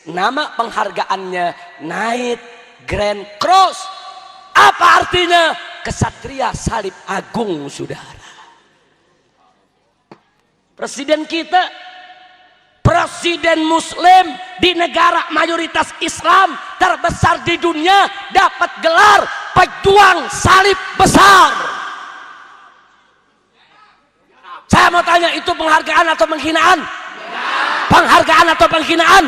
Nama penghargaannya Knight Grand Cross. Apa artinya? Kesatria salib agung, saudara. Presiden kita, presiden muslim di negara mayoritas Islam terbesar di dunia, dapat gelar pejuang salib besar. Saya mau tanya, itu penghargaan atau penghinaan? Penghargaan atau penghinaan?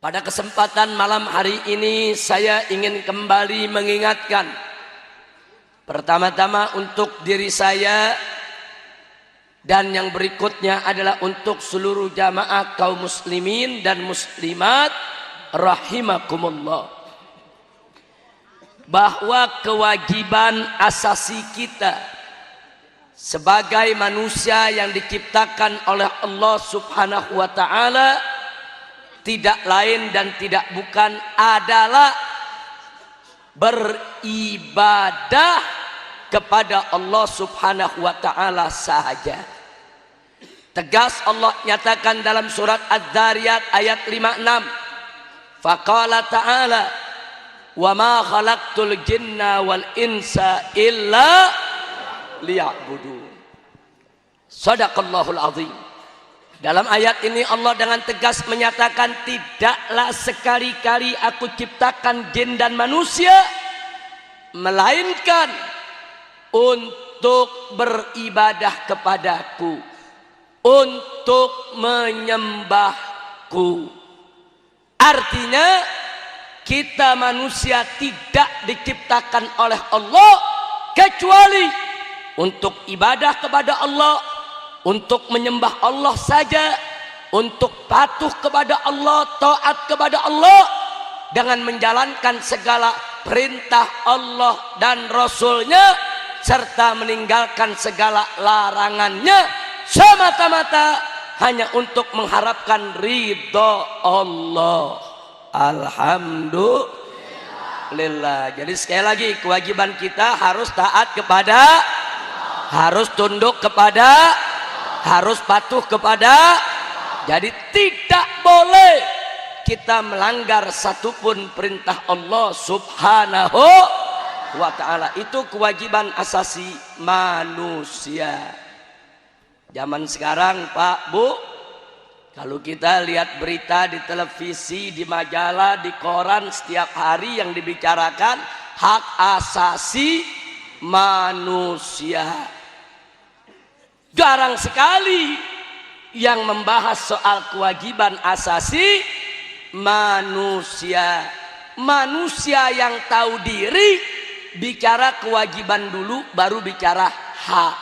Pada kesempatan malam hari ini saya ingin kembali mengingatkan, pertama-tama untuk diri saya, dan yang berikutnya adalah untuk seluruh jamaah kaum muslimin dan muslimat rahimakumullah, bahwa kewajiban asasi kita sebagai manusia yang diciptakan oleh Allah Subhanahu wa ta'ala tidak lain dan tidak bukan adalah beribadah kepada Allah Subhanahu wa ta'ala sahaja. Tegas Allah nyatakan dalam surat Az-Zariyat ayat 56. Faqala ta'ala wa ma khalaqtul jinna wal insa illa liya'budun. Shadaqallahul azim. Dalam ayat ini Allah dengan tegas menyatakan, tidaklah sekali-kali aku ciptakan jin dan manusia melainkan untuk beribadah kepadaku, untuk menyembahku. Artinya kita manusia tidak diciptakan oleh Allah kecuali untuk ibadah kepada Allah, untuk menyembah Allah saja, untuk patuh kepada Allah, taat kepada Allah, dengan menjalankan segala perintah Allah dan Rasulnya, serta meninggalkan segala larangannya, semata-mata hanya untuk mengharapkan ridho Allah. Alhamdulillah. Jadi sekali lagi, kewajiban kita harus taat kepada, harus tunduk kepada, harus patuh kepada. Jadi tidak boleh kita melanggar satupun perintah Allah Subhanahu wa ta'ala. Itu kewajiban asasi manusia. Zaman sekarang Pak, Bu, kalau kita lihat berita di televisi, di majalah, di koran, setiap hari yang dibicarakan hak asasi manusia. Jarang sekali yang membahas soal kewajiban asasi manusia. Manusia yang tahu diri bicara kewajiban dulu baru bicara hak.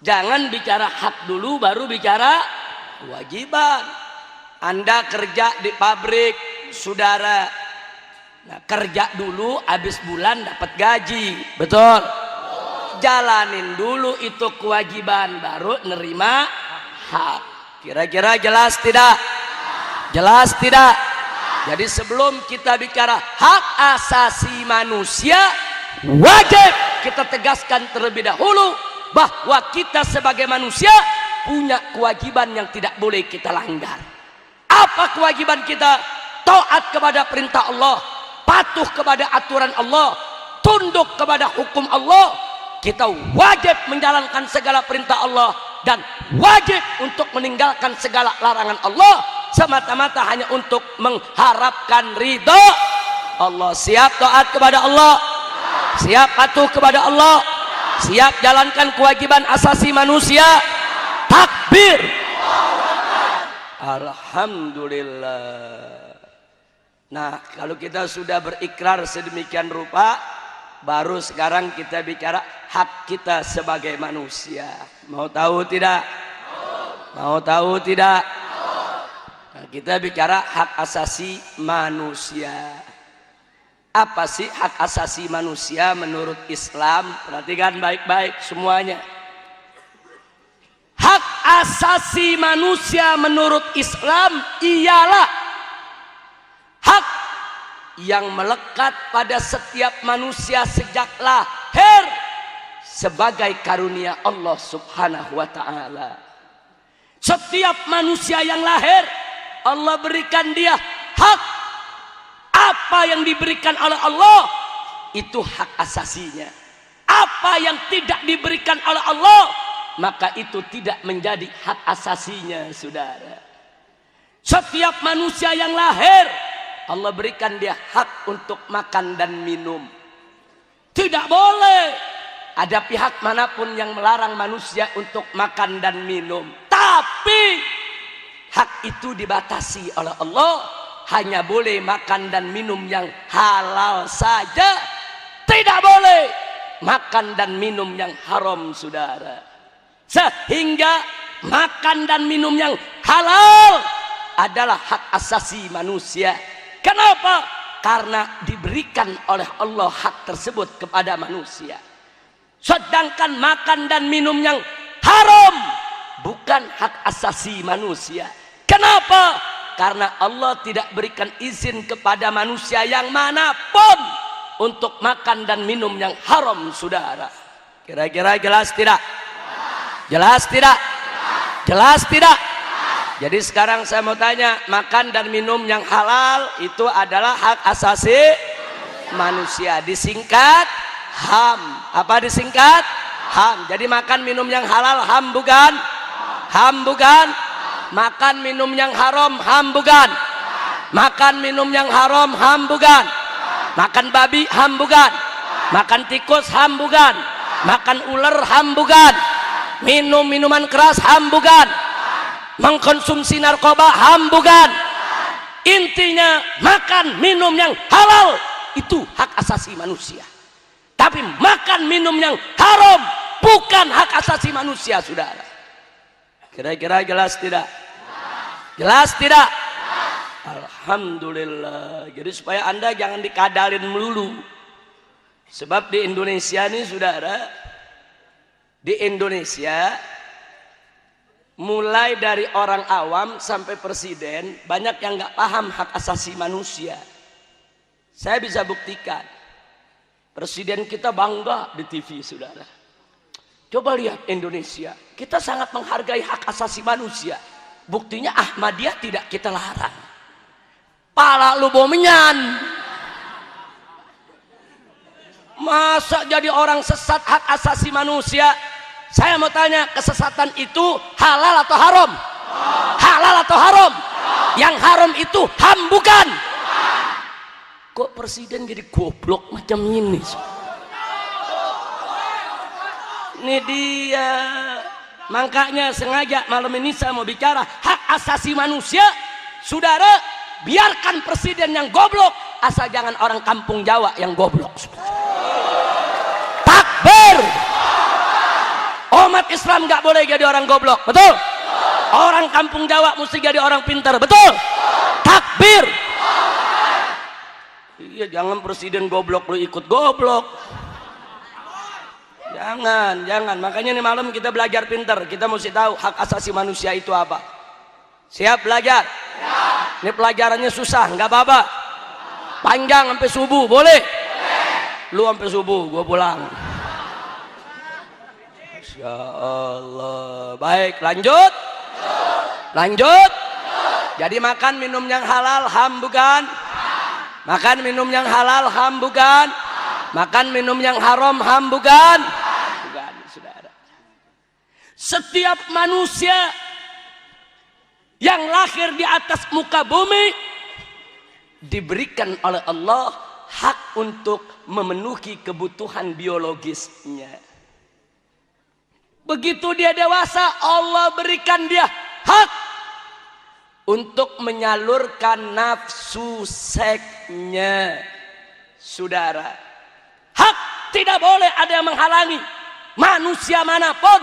Jangan bicara hak dulu baru bicara kewajiban. Anda kerja di pabrik, saudara. Nah, kerja dulu, habis bulan dapat gaji, betul? Jalanin dulu itu kewajiban, baru nerima hak. Kira-kira jelas tidak? Jelas tidak? Jadi sebelum kita bicara hak asasi manusia, wajib kita tegaskan terlebih dahulu bahwa kita sebagai manusia punya kewajiban yang tidak boleh kita langgar. Apa kewajiban kita? Taat kepada perintah Allah, patuh kepada aturan Allah, tunduk kepada hukum Allah. Kita wajib menjalankan segala perintah Allah dan wajib untuk meninggalkan segala larangan Allah, semata-mata hanya untuk mengharapkan ridho Allah. Siap taat kepada Allah, siap patuh kepada Allah, siap jalankan kewajiban asasi manusia. Takbir. Alhamdulillah. Nah, kalau kita sudah berikrar sedemikian rupa, baru sekarang kita bicara hak kita sebagai manusia. Mau tahu tidak? Mau tahu tidak? Nah, kita bicara hak asasi manusia. Apa sih hak asasi manusia menurut Islam? Perhatikan baik-baik semuanya. Hak asasi manusia menurut Islam ialah hak yang melekat pada setiap manusia sejak lahir sebagai karunia Allah Subhanahu wa ta'ala. Setiap manusia yang lahir, Allah berikan dia hak. Apa yang diberikan oleh Allah, itu hak asasinya. Apa yang tidak diberikan oleh Allah, maka itu tidak menjadi hak asasinya, saudara. Setiap manusia yang lahir, Allah berikan dia hak untuk makan dan minum. Tidak boleh ada pihak manapun yang melarang manusia untuk makan dan minum. Tapi hak itu dibatasi oleh Allah. Hanya boleh makan dan minum yang halal saja. Tidak boleh makan dan minum yang haram, saudara. Sehingga makan dan minum yang halal adalah hak asasi manusia. Kenapa? Karena diberikan oleh Allah hak tersebut kepada manusia. Sedangkan makan dan minum yang haram bukan hak asasi manusia. Kenapa? Karena Allah tidak berikan izin kepada manusia yang manapun untuk makan dan minum yang haram, saudara. Kira-kira jelas tidak? Jelas tidak? Jelas tidak? Jadi sekarang saya mau tanya, makan dan minum yang halal itu adalah hak asasi manusia. Disingkat HAM. Apa disingkat? HAM. Jadi makan minum yang halal HAM bukan? HAM bukan? Makan minum yang haram HAM bukan? Makan minum yang haram HAM bukan? Makan babi HAM bukan? Makan tikus HAM bukan? Makan ular HAM bukan? Minum minuman keras HAM bukan? Mengkonsumsi narkoba HAM bukan? Intinya makan minum yang halal itu hak asasi manusia. Tapi makan minum yang haram bukan hak asasi manusia, saudara. Kira-kira jelas tidak? Jelas tidak? Alhamdulillah. Jadi supaya Anda jangan dikadalin melulu. Sebab di Indonesia ini, saudara, di Indonesia mulai dari orang awam sampai presiden banyak yang nggak paham hak asasi manusia. Saya bisa buktikan. Presiden kita bangga di TV, saudara. Coba lihat Indonesia, kita sangat menghargai hak asasi manusia. Buktinya Ahmadiyah tidak kita larang. Pala lu bomenyan. Masa jadi orang sesat hak asasi manusia? Saya mau tanya, kesesatan itu halal atau haram? Halal atau haram? Yang haram itu HAM bukan? Kok presiden jadi goblok macam ini? Ini dia. Makanya sengaja malam ini saya mau bicara hak asasi manusia. Saudara, biarkan presiden yang goblok, asal jangan orang kampung Jawa yang goblok. Takbir. Umat Islam nggak boleh jadi orang goblok, betul? Orang kampung Jawa mesti jadi orang pintar, betul? Takbir. Iya, jangan presiden goblok lu ikut goblok. Jangan. Makanya nih malam kita belajar pintar. Kita mesti tahu hak asasi manusia itu apa. Siap belajar? Ya. Ini pelajarannya susah, nggak apa-apa. Panjang sampai subuh, boleh? Lu sampai subuh, gua pulang. Masya Allah. Baik, lanjut. Lanjut. Jadi makan minum yang halal HAM bukan? Makan minum yang halal HAM bukan? Makan minum yang haram HAM bukan? Bukan, saudara. Setiap manusia yang lahir di atas muka bumi diberikan oleh Allah hak untuk memenuhi kebutuhan biologisnya. Begitu dia dewasa, Allah berikan dia hak untuk menyalurkan nafsu seksnya, saudara. Hak tidak boleh ada yang menghalangi manusia manapun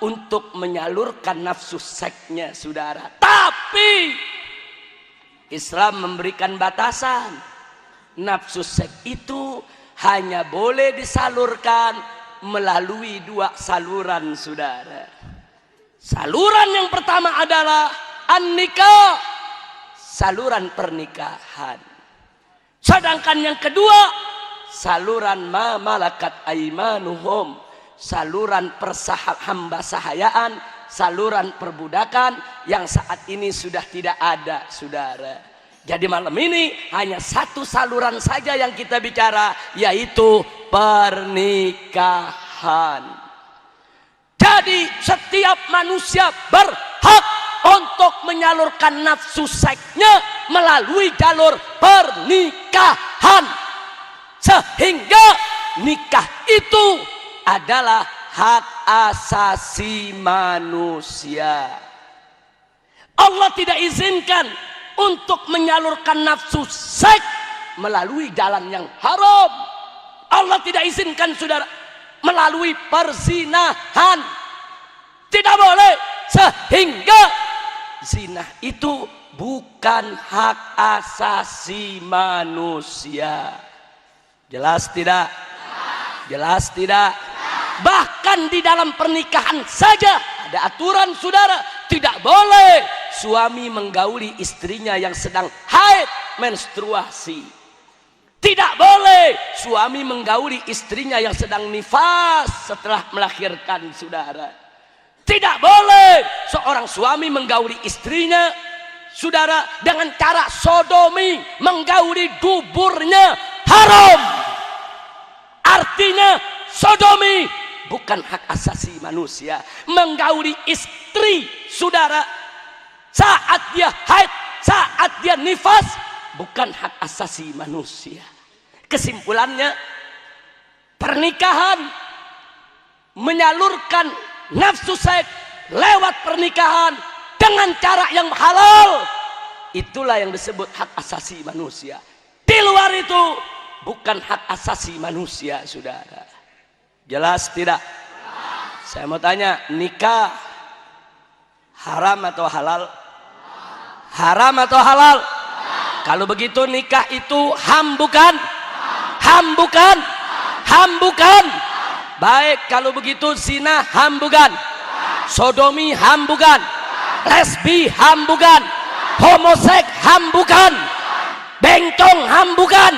untuk menyalurkan nafsu seksnya, saudara. Tapi Islam memberikan batasan. Nafsu seks itu hanya boleh disalurkan melalui dua saluran, saudara. Saluran yang pertama adalah an-nikah, saluran pernikahan. Sedangkan yang kedua, saluran ma malakat aimanuhum, saluran hamba sahayaan, saluran perbudakan yang saat ini sudah tidak ada, saudara. Jadi malam ini hanya satu saluran saja yang kita bicara, yaitu pernikahan. Jadi setiap manusia berhak untuk menyalurkan nafsu seksnya melalui jalur pernikahan, sehingga nikah itu adalah hak asasi manusia. Allah tidak izinkan untuk menyalurkan nafsu seks melalui jalan yang haram. Allah tidak izinkan, saudara, melalui perzinahan. Tidak boleh, sehingga zina itu bukan hak asasi manusia. Jelas tidak? Jelas tidak? Bahkan di dalam pernikahan saja ada aturan, saudara. Tidak boleh suami menggauli istrinya yang sedang haid menstruasi. Tidak boleh suami menggauli istrinya yang sedang nifas setelah melahirkan, saudara. Tidak boleh seorang suami menggauli istrinya, saudara, dengan cara sodomi, menggauli duburnya, haram. Artinya sodomi bukan hak asasi manusia. Menggauli istri, saudara, saat dia haid, saat dia nifas, bukan hak asasi manusia. Kesimpulannya, pernikahan, menyalurkan nafsu seks lewat pernikahan dengan cara yang halal, itulah yang disebut hak asasi manusia. Di luar itu bukan hak asasi manusia, saudara. Jelas tidak? Saya mau tanya, nikah haram atau halal? Haram atau halal? Kalau begitu nikah itu ham bukan? Ham bukan? Ham bukan? Baik, kalau begitu zina ham bukan? Sodomi ham bukan? Lesbi ham bukan? Homoseks ham bukan? Bencong ham bukan?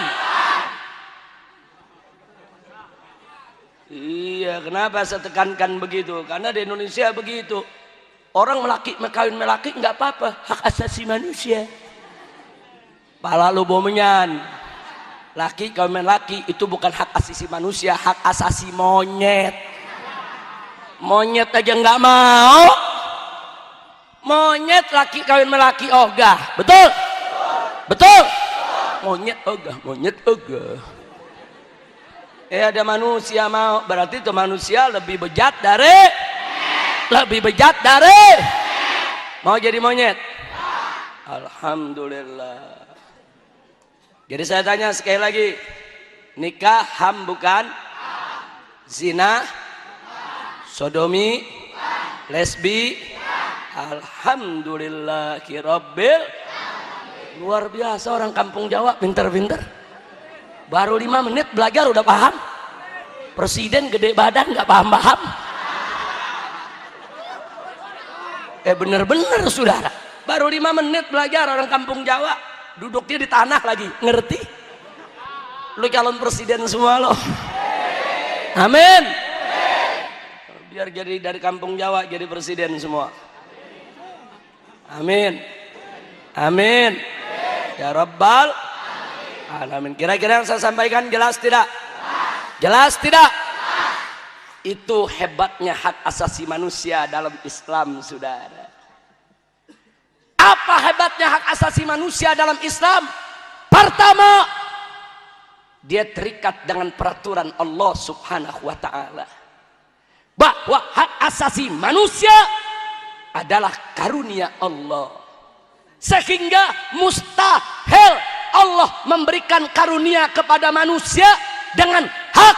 Iya, kenapa saya tekankan begitu? Karena di Indonesia begitu. Orang kawin melaki nggak apa-apa, hak asasi manusia. Pala lu bomenyan. Laki kawin laki itu bukan hak asasi manusia, hak asasi monyet. Monyet aja nggak mau. Monyet laki kawin melaki ogah, betul? Betul? Monyet ogah, monyet ogah. Ada manusia mau, berarti itu manusia lebih bejat dari, lebih bejat dari. Mau jadi monyet? Alhamdulillah. Jadi saya tanya sekali lagi, nikah ham bukan? Zina, sodomi, lesbi, alhamdulillahirabbil. Luar biasa orang kampung Jawa, pinter-pinter. Baru 5 menit belajar udah paham. Presiden gede badan nggak paham-paham. Bener-bener, saudara. Baru 5 menit belajar orang kampung Jawa. Duduknya di tanah lagi, ngerti? Lu calon presiden semua lo. Amin. Biar jadi dari kampung Jawa jadi presiden semua. Amin. Amin. Ya Rabbal alamin. Kira-kira yang saya sampaikan jelas tidak? Jelas tidak? Itu hebatnya hak asasi manusia dalam Islam, saudara. Apa hebatnya hak asasi manusia dalam Islam? Pertama, dia terikat dengan peraturan Allah Subhanahu wa ta'ala, bahwa hak asasi manusia adalah karunia Allah, sehingga mustahil Allah memberikan karunia kepada manusia dengan hak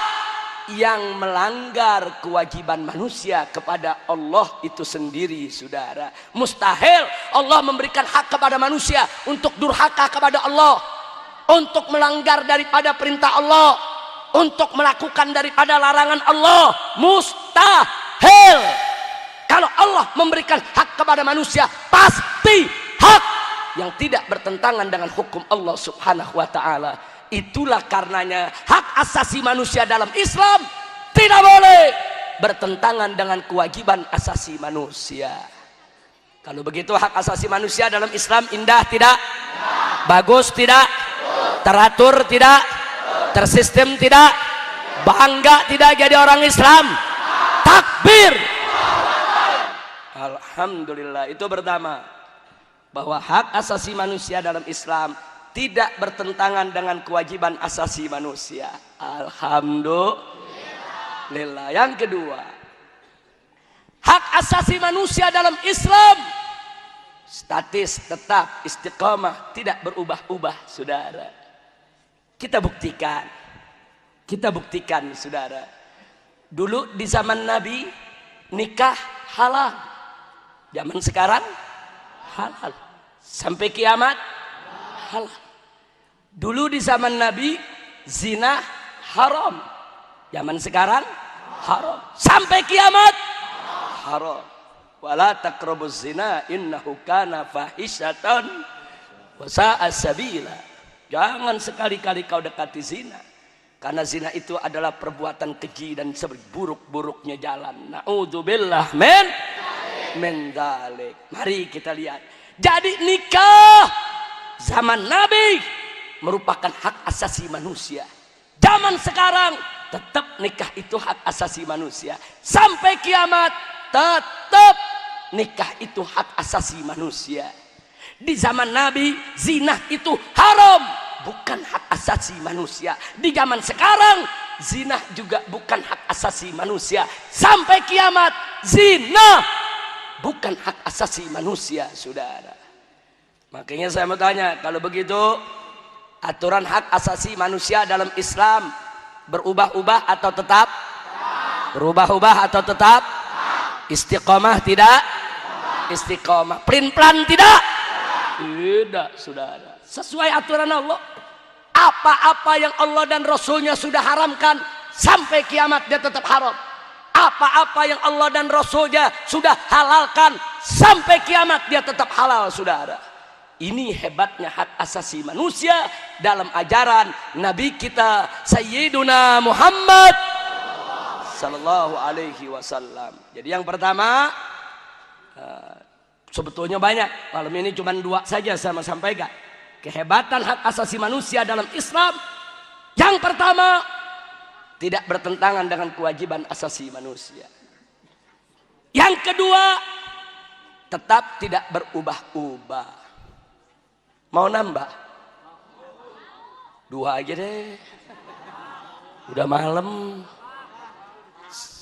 yang melanggar kewajiban manusia kepada Allah itu sendiri, saudara. Mustahil Allah memberikan hak kepada manusia untuk durhaka kepada Allah, untuk melanggar daripada perintah Allah, untuk melakukan daripada larangan Allah. Mustahil. Kalau Allah memberikan hak kepada manusia, pasti hak yang tidak bertentangan dengan hukum Allah Subhanahu wa ta'ala. Itulah karenanya hak asasi manusia dalam Islam tidak boleh bertentangan dengan kewajiban asasi manusia. Kalau begitu hak asasi manusia dalam Islam indah tidak? Bagus tidak? Teratur tidak? Tersistem tidak? Bangga tidak jadi orang Islam? Takbir! Alhamdulillah. Itu pertama, bahwa hak asasi manusia dalam Islam tidak bertentangan dengan kewajiban asasi manusia. Alhamdulillah. Yang kedua, hak asasi manusia dalam Islam statis, tetap, istiqamah, tidak berubah-ubah, saudara. Kita buktikan, saudara. Dulu di zaman Nabi nikah halal, zaman sekarang halal, sampai kiamat halal. Dulu di zaman Nabi zina haram, zaman sekarang haram, sampai kiamat haram. Wala taqrabuz zina innahu kana fahisyatan wa sa'a sabila. Jangan sekali-kali kau dekati zina, karena zina itu adalah perbuatan keji dan seburuk-buruknya jalan. Na'udzubillah min dzalik. Mari kita lihat. Jadi nikah zaman Nabi merupakan hak asasi manusia. Zaman sekarang tetap nikah itu hak asasi manusia. Sampai kiamat tetap nikah itu hak asasi manusia. Di zaman Nabi zina itu haram, bukan hak asasi manusia. Di zaman sekarang zina juga bukan hak asasi manusia. Sampai kiamat zina bukan hak asasi manusia, saudara. Makanya saya mau tanya, kalau begitu aturan hak asasi manusia dalam Islam berubah-ubah atau tetap? Berubah-ubah atau tetap? Istiqomah tidak? Istiqomah. Pelin-pelan tidak? Tidak, saudara. Sesuai aturan Allah. Apa-apa yang Allah dan Rasulnya sudah haramkan, sampai kiamat dia tetap haram. Apa-apa yang Allah dan Rasulnya sudah halalkan, sampai kiamat dia tetap halal, saudara. Ini hebatnya hak asasi manusia dalam ajaran Nabi kita Sayyiduna Muhammad sallallahu alaihi wasallam. Jadi yang pertama, sebetulnya banyak, malam ini cuma 2 saja saya sampaikan. Kehebatan hak asasi manusia dalam Islam. Yang pertama, tidak bertentangan dengan kewajiban asasi manusia. Yang kedua, tetap tidak berubah-ubah. Mau nambah? 2 aja deh. Udah malam.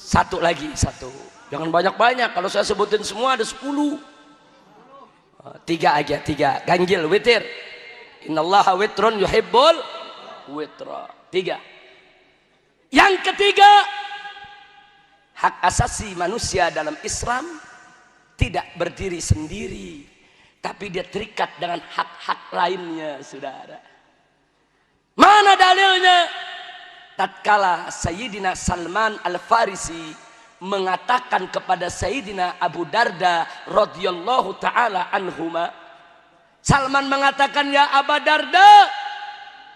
1 lagi, 1. Jangan banyak-banyak. Kalau saya sebutin semua ada 10. 3 aja, 3. Ganjil, witir. Innallaha witrun yuhibbul witra. 3. Yang ketiga, hak asasi manusia dalam Islam tidak berdiri sendiri, tapi dia terikat dengan hak-hak lainnya, saudara. Mana dalilnya? Tatkala Sayyidina Salman Al-Farisi mengatakan kepada Sayyidina Abu Darda radhiyallahu taala anhuma, Salman mengatakan, ya Abu Darda,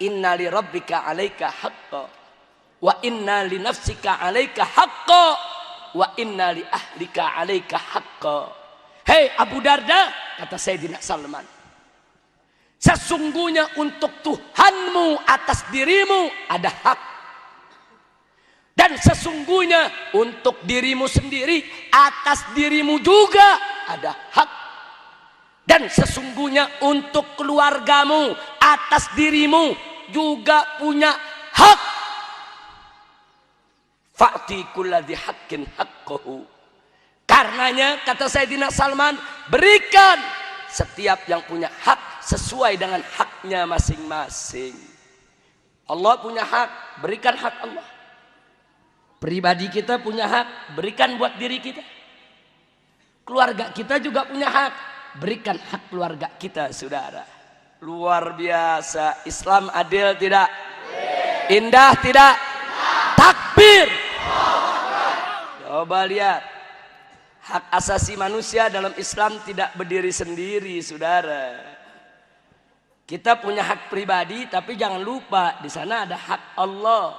inna li rabbika 'alaika haqqan wa inna li nafsika 'alaika haqqan wa inna li ahlika 'alaika haqqan. Hei Abu Darda, kata Sayyidina Salman, sesungguhnya untuk Tuhanmu atas dirimu ada hak, dan sesungguhnya untuk dirimu sendiri atas dirimu juga ada hak, dan sesungguhnya untuk keluargamu atas dirimu juga punya hak. Fa'ti kulladzi haqqin haqqahu. Karenanya kata Sayyidina Salman, berikan setiap yang punya hak sesuai dengan haknya masing-masing. Allah punya hak, berikan hak Allah. Pribadi kita punya hak, berikan buat diri kita. Keluarga kita juga punya hak, berikan hak keluarga kita, saudara. Luar biasa. Islam adil tidak? Indah tidak? Takbir. Coba lihat, hak asasi manusia dalam Islam tidak berdiri sendiri, saudara. Kita punya hak pribadi, tapi jangan lupa di sana ada hak Allah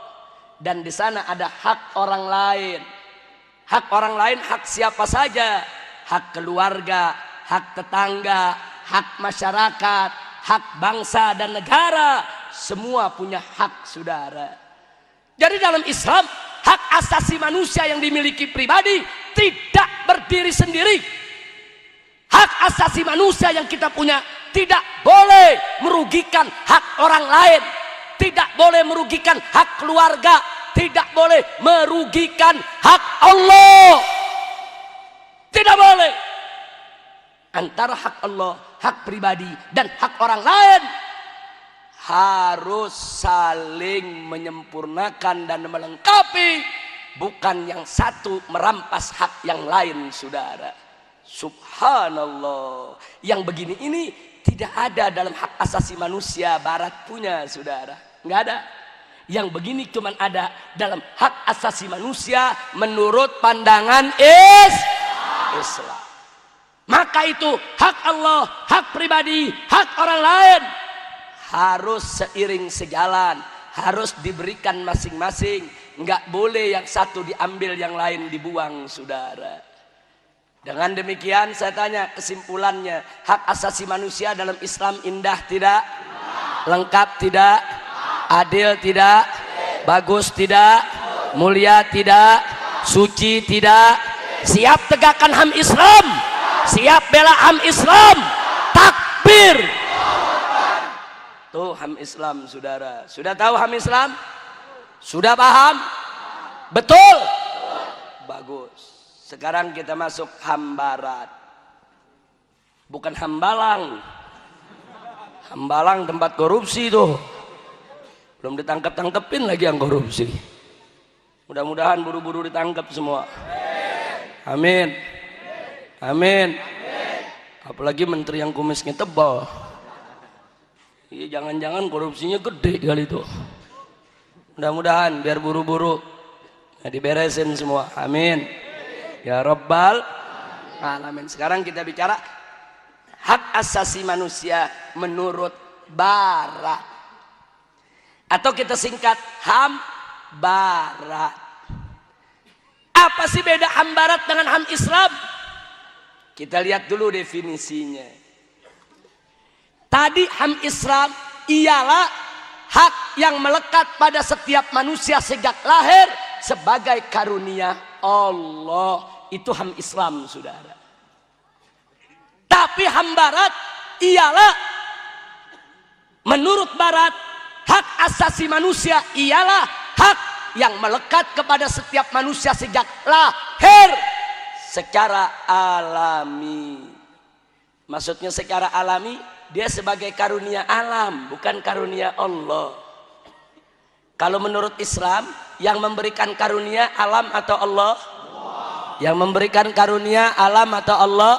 dan di sana ada hak orang lain. Hak orang lain hak siapa saja. Hak keluarga, hak tetangga, hak masyarakat, hak bangsa dan negara. Semua punya hak, saudara. Jadi dalam Islam, hak asasi manusia yang dimiliki pribadi tidak berdiri sendiri. Hak asasi manusia yang kita punya tidak boleh merugikan hak orang lain, tidak boleh merugikan hak keluarga, tidak boleh merugikan hak Allah. Tidak boleh. Antara hak Allah, hak pribadi, dan hak orang lain harus saling menyempurnakan dan melengkapi. Bukan yang satu merampas hak yang lain, saudara. Subhanallah. Yang begini ini tidak ada dalam hak asasi manusia barat punya, saudara. Nggak ada. Yang begini cuma ada dalam hak asasi manusia menurut pandangan Islam. Maka itu hak Allah, hak pribadi, hak orang lain harus seiring sejalan, harus diberikan masing-masing. Nggak boleh yang satu diambil, yang lain dibuang, saudara. Dengan demikian saya tanya kesimpulannya, hak asasi manusia dalam Islam indah tidak? Lengkap tidak? Adil tidak? Bagus tidak? Mulia tidak? Suci tidak? Siap tegakkan HAM Islam? Siap bela HAM Islam? Takbir! Tuh HAM Islam, saudara. Sudah tahu HAM Islam? Sudah paham? Betul? Bagus. Sekarang kita masuk HAM Barat. Bukan Hambalang. Hambalang tempat korupsi tuh. Belum ditangkap-tangkepin lagi yang korupsi. Mudah-mudahan buru-buru ditangkap semua. Amin. Amin. Apalagi menteri yang kumisnya tebal. Iya, jangan-jangan korupsinya gede kali itu. Mudah-mudahan biar buru-buru diberesin semua. Amin. Ya Rabbal Alamin. Sekarang kita bicara hak asasi manusia menurut Barat, atau kita singkat HAM Barat. Apa sih beda HAM Barat dengan HAM Islam? Kita lihat dulu definisinya. Tadi HAM Islam ialah hak yang melekat pada setiap manusia sejak lahir sebagai karunia Allah. Itu HAM Islam, saudara. Tapi HAM Barat ialah, menurut Barat, hak asasi manusia ialah hak yang melekat kepada setiap manusia sejak lahir secara alami. Maksudnya secara alami, dia sebagai karunia alam, bukan karunia Allah. Kalau menurut Islam, yang memberikan karunia alam atau Allah? Yang memberikan karunia alam atau Allah?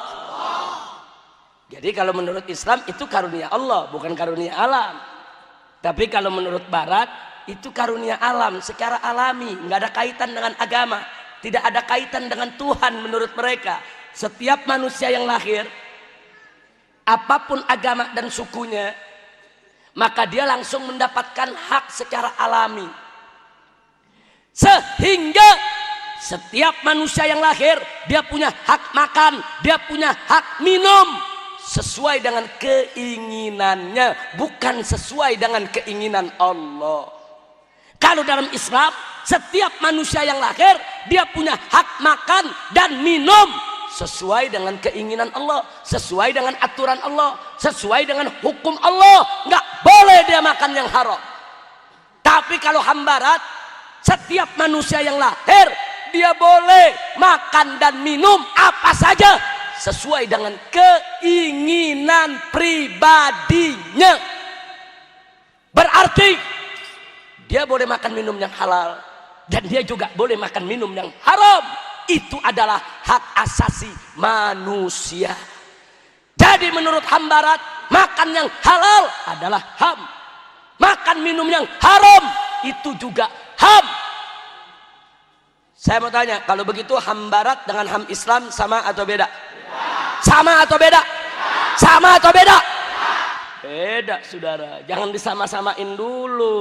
Jadi kalau menurut Islam itu karunia Allah, bukan karunia alam. Tapi kalau menurut Barat itu karunia alam secara alami, nggak ada kaitan dengan agama, tidak ada kaitan dengan Tuhan menurut mereka. Setiap manusia yang lahir, apapun agama dan sukunya, maka dia langsung mendapatkan hak secara alami. Sehingga setiap manusia yang lahir, dia punya hak makan, dia punya hak minum sesuai dengan keinginannya, bukan sesuai dengan keinginan Allah. Kalau dalam Islam, setiap manusia yang lahir, dia punya hak makan dan minum sesuai dengan keinginan Allah, sesuai dengan aturan Allah, sesuai dengan hukum Allah. Nggak boleh dia makan yang haram. Tapi kalau HAM Barat, setiap manusia yang lahir, dia boleh makan dan minum apa saja sesuai dengan keinginan pribadinya. Berarti dia boleh makan minum yang halal dan dia juga boleh makan minum yang haram. Itu adalah hak asasi manusia. Jadi menurut HAM Barat, makan yang halal adalah HAM. Makan minum yang haram itu juga HAM. Saya mau tanya, kalau begitu HAM Barat dengan HAM Islam sama atau beda? Sama atau beda? Sama atau beda? Beda, saudara. Jangan disama-samain dulu.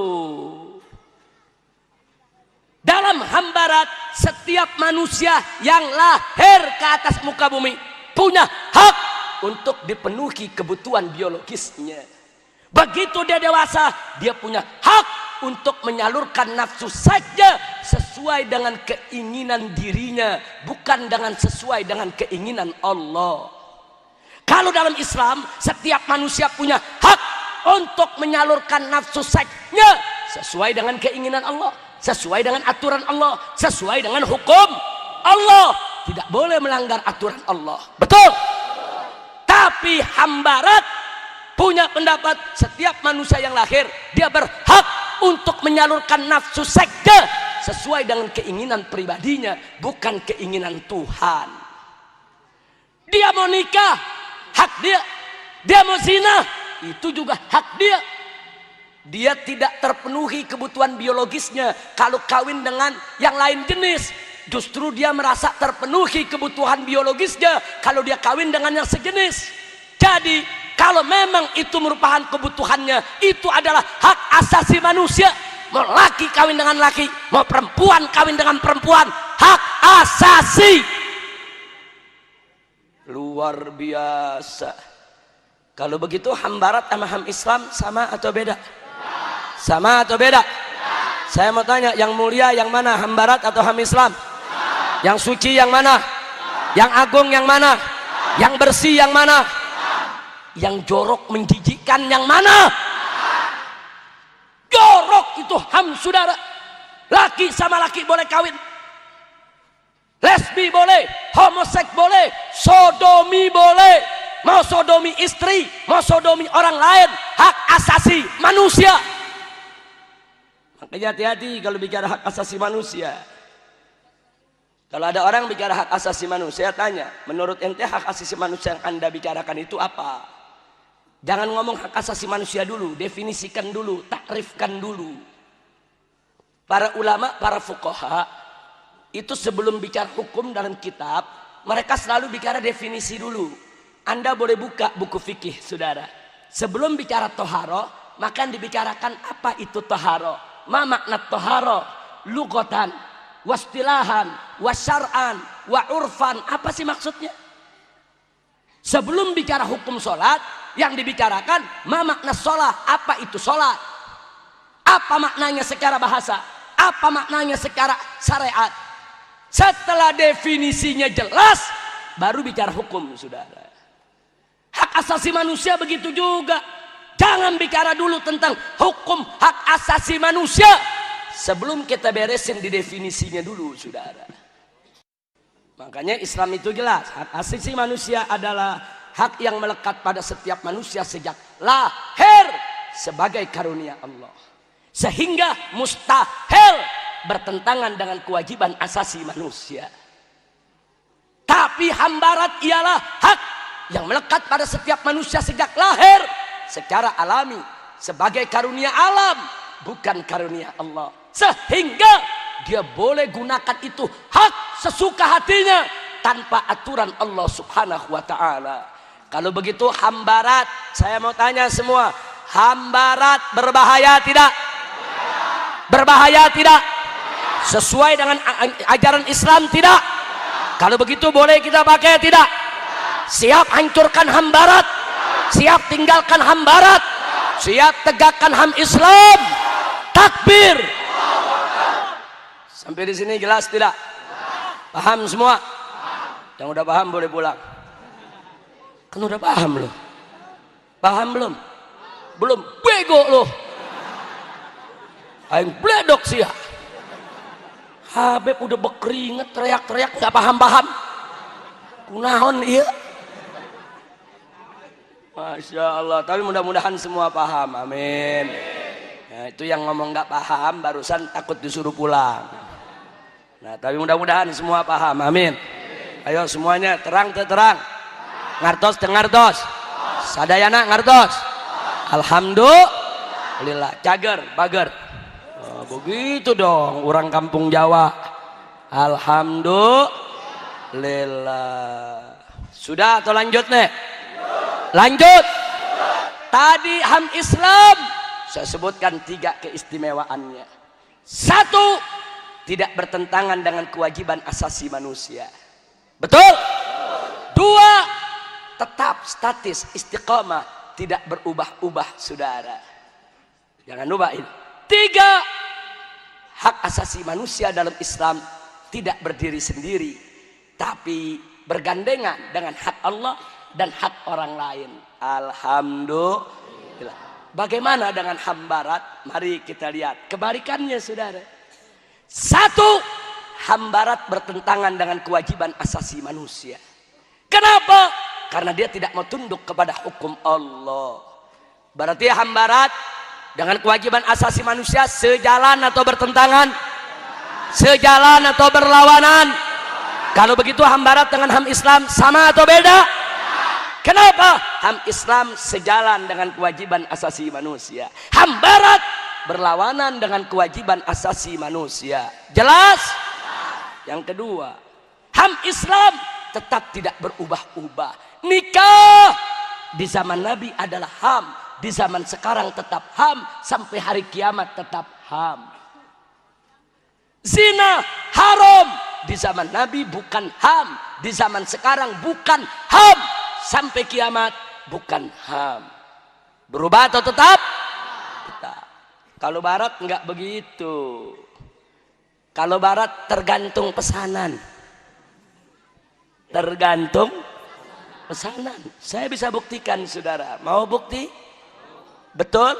Dalam hambarat, setiap manusia yang lahir ke atas muka bumi punya hak untuk dipenuhi kebutuhan biologisnya. Begitu dia dewasa, dia punya hak untuk menyalurkan nafsu saja sesuai dengan keinginan dirinya, bukan dengan sesuai dengan keinginan Allah. Kalau dalam Islam, setiap manusia punya hak untuk menyalurkan nafsu saja sesuai dengan keinginan Allah, sesuai dengan aturan Allah, sesuai dengan hukum Allah. Tidak boleh melanggar aturan Allah. Betul? Tapi hambarat punya pendapat setiap manusia yang lahir dia berhak untuk menyalurkan nafsu saja sesuai dengan keinginan pribadinya, bukan keinginan Tuhan. Dia mau nikah, hak dia. Dia mau zina, itu juga hak dia. Dia tidak terpenuhi kebutuhan biologisnya kalau kawin dengan yang lain jenis. Justru dia merasa terpenuhi kebutuhan biologisnya kalau dia kawin dengan yang sejenis. Jadi kalau memang itu merupakan kebutuhannya, itu adalah hak asasi manusia. Mau laki kawin dengan laki, mau perempuan kawin dengan perempuan, hak asasi. Luar biasa. Kalau begitu ham barat sama ham Islam sama atau beda? Sama atau beda? Saya mau tanya, yang mulia yang mana, ham barat atau ham Islam? Yang suci yang mana? Yang agung yang mana? Yang bersih yang mana? Yang jorok menjijikkan yang mana? Jorok itu ham, saudara. Laki sama laki boleh kawin, lesbi boleh, homoseks boleh, sodomi boleh. Mau sodomi istri, mau sodomi orang lain, hak asasi manusia. Makanya hati-hati kalau bicara hak asasi manusia. Kalau ada orang bicara hak asasi manusia, tanya, menurut ente hak asasi manusia yang anda bicarakan itu apa? Jangan ngomong hak asasi manusia dulu, definisikan dulu, takrifkan dulu. Para ulama, para fuqaha itu sebelum bicara hukum dalam kitab, mereka selalu bicara definisi dulu. Anda boleh buka buku fikih, saudara. Sebelum bicara toharo, maka dibicarakan apa itu toharo, ma makna toharo, lughatan, wastilahan, wasyar'an, wa urfan, apa sih maksudnya? Sebelum bicara hukum sholat, yang dibicarakan ma makna sholat, apa itu sholat, apa maknanya secara bahasa, apa maknanya secara syariat. Setelah definisinya jelas, baru bicara hukum, saudara. Hak asasi manusia begitu juga. Jangan bicara dulu tentang hukum hak asasi manusia sebelum kita beresin di definisinya dulu, saudara. Makanya Islam itu jelas, hak asasi manusia adalah hak yang melekat pada setiap manusia sejak lahir sebagai karunia Allah, sehingga mustahil bertentangan dengan kewajiban asasi manusia. Tapi ham barat ialah hak yang melekat pada setiap manusia sejak lahir secara alami sebagai karunia alam, bukan karunia Allah, sehingga dia boleh gunakan itu hak sesuka hatinya tanpa aturan Allah subhanahu wa ta'ala. Kalau begitu ham barat, saya mau tanya semua, ham barat berbahaya tidak? Berbahaya tidak? Sesuai dengan ajaran Islam tidak? Kalau begitu boleh kita pakai tidak? Siap hancurkan ham barat, siap tinggalkan ham barat, siap tegakkan ham Islam. Takbir. Sampai di sini jelas tidak? Paham semua? Yang udah paham boleh pulang. Kan udah paham loh. Paham belum? Belum, bego loh. Aing bledok sih ya. Habib udah berkeringat teriak-teriak nggak paham-paham. Kunaon iya. Masya Allah. Tapi mudah-mudahan semua paham. Amin. Nah, itu yang ngomong nggak paham barusan takut disuruh pulang. Nah, tapi mudah-mudahan semua paham. Amin. Ayo semuanya terang. Ngartos dengartos. Sadayana ngartos. Alhamdulillah. Cager, bager. Oh, begitu dong orang kampung Jawa. Alhamdulillah. Sudah atau lanjut nih? Lanjut. Tadi ham Islam saya sebutkan 3 keistimewaannya. 1, tidak bertentangan dengan kewajiban asasi manusia. Betul? 2, tetap statis istiqomah, tidak berubah-ubah saudara. Jangan lupa ini. 3, hak asasi manusia dalam Islam tidak berdiri sendiri, tapi bergandengan dengan hak Allah dan hak orang lain. Alhamdulillah. Bagaimana dengan HAM Barat? Mari kita lihat kebalikannya saudara. 1, HAM Barat bertentangan dengan kewajiban asasi manusia. Kenapa? Karena dia tidak mau tunduk kepada hukum Allah. Berarti HAM Barat dengan kewajiban asasi manusia sejalan atau bertentangan? Sejalan atau berlawanan? Kalau begitu HAM Barat dengan HAM Islam sama atau beda? Kenapa? HAM Islam sejalan dengan kewajiban asasi manusia. HAM Barat berlawanan dengan kewajiban asasi manusia. Jelas? Yang kedua, HAM Islam tetap tidak berubah-ubah. Nikah di zaman Nabi adalah HAM, di zaman sekarang tetap HAM, sampai hari kiamat tetap HAM. Zina haram, di zaman Nabi bukan HAM, di zaman sekarang bukan HAM, sampai kiamat bukan HAM. Berubah atau tetap? Tetap. Kalau Barat enggak begitu. Kalau Barat tergantung pesanan. Tergantung pesanan. Saya bisa buktikan saudara. Mau bukti? Betul?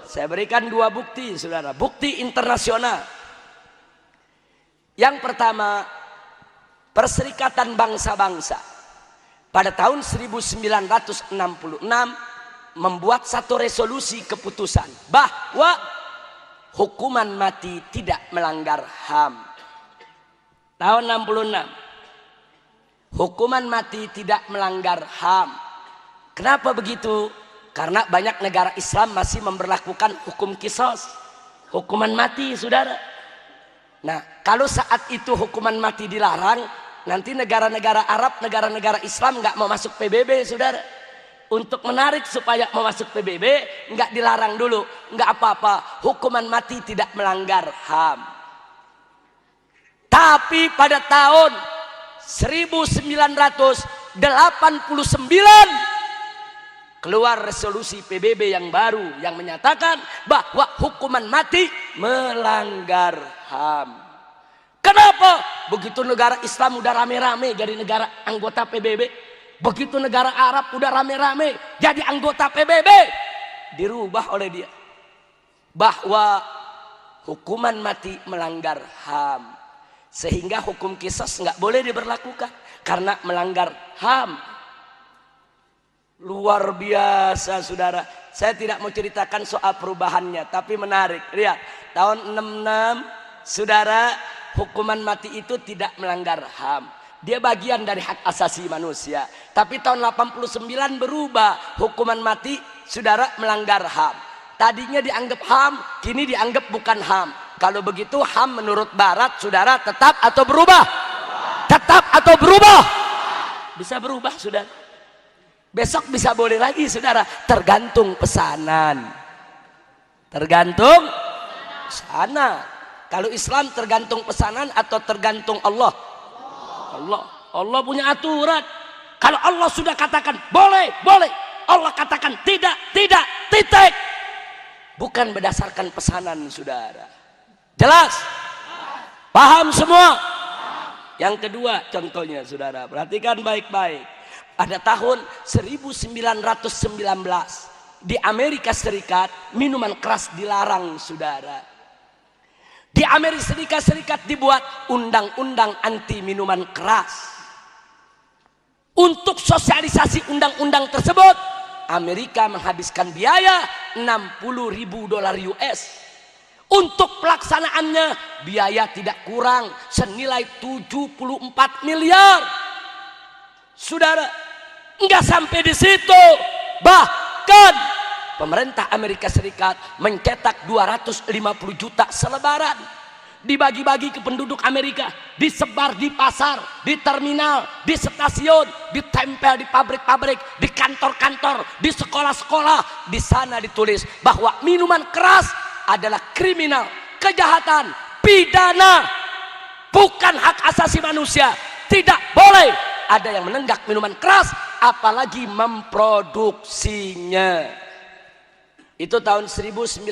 Saya berikan 2 bukti saudara. Bukti internasional. Yang pertama, Perserikatan Bangsa-Bangsa pada tahun 1966 membuat satu resolusi keputusan bahwa hukuman mati tidak melanggar HAM. Tahun 66, hukuman mati tidak melanggar HAM. Kenapa begitu? Karena banyak negara Islam masih memberlakukan hukum qisas, hukuman mati saudara. Nah, kalau saat itu hukuman mati dilarang, nanti negara-negara Arab, negara-negara Islam nggak mau masuk PBB saudara. Untuk menarik supaya mau masuk PBB, nggak dilarang dulu, nggak apa-apa, hukuman mati tidak melanggar HAM. Tapi pada tahun 1989 keluar resolusi PBB yang baru yang menyatakan bahwa hukuman mati melanggar HAM. Kenapa? Begitu negara Islam udah rame-rame jadi negara anggota PBB, begitu negara Arab udah rame-rame jadi anggota PBB, dirubah oleh dia bahwa hukuman mati melanggar HAM, sehingga hukum qisas nggak boleh diberlakukan karena melanggar HAM. Luar biasa saudara. Saya tidak mau ceritakan soal perubahannya, tapi menarik. Lihat, tahun 66 saudara, hukuman mati itu tidak melanggar HAM. Dia bagian dari hak asasi manusia. Tapi tahun 89 berubah, hukuman mati saudara melanggar HAM. Tadinya dianggap HAM, kini dianggap bukan HAM. Kalau begitu HAM menurut Barat saudara tetap atau berubah? Tetap atau berubah? Bisa berubah saudara. Besok bisa boleh lagi saudara, tergantung pesanan. Tergantung pesanan. Kalau Islam tergantung pesanan atau tergantung Allah? Allah punya aturan. Kalau Allah sudah katakan boleh, boleh. Allah katakan tidak, tidak, titik. Bukan berdasarkan pesanan saudara. Jelas? Paham semua? Yang kedua contohnya saudara, perhatikan baik-baik. Pada tahun 1919 di Amerika Serikat minuman keras dilarang saudara. Di Amerika Serikat dibuat undang-undang anti minuman keras. Untuk sosialisasi undang-undang tersebut, Amerika menghabiskan biaya $60.000 US. Untuk pelaksanaannya biaya tidak kurang senilai 74 miliar. Saudara, enggak sampai di situ. Bahkan pemerintah Amerika Serikat mencetak 250 juta selebaran, dibagi-bagi ke penduduk Amerika, disebar di pasar, di terminal, di stasiun, ditempel di pabrik-pabrik, di kantor-kantor, di sekolah-sekolah. Di sana ditulis bahwa minuman keras adalah kriminal, kejahatan, pidana, bukan hak asasi manusia. Tidak boleh ada yang menenggak minuman keras, apalagi memproduksinya. Itu tahun 1919.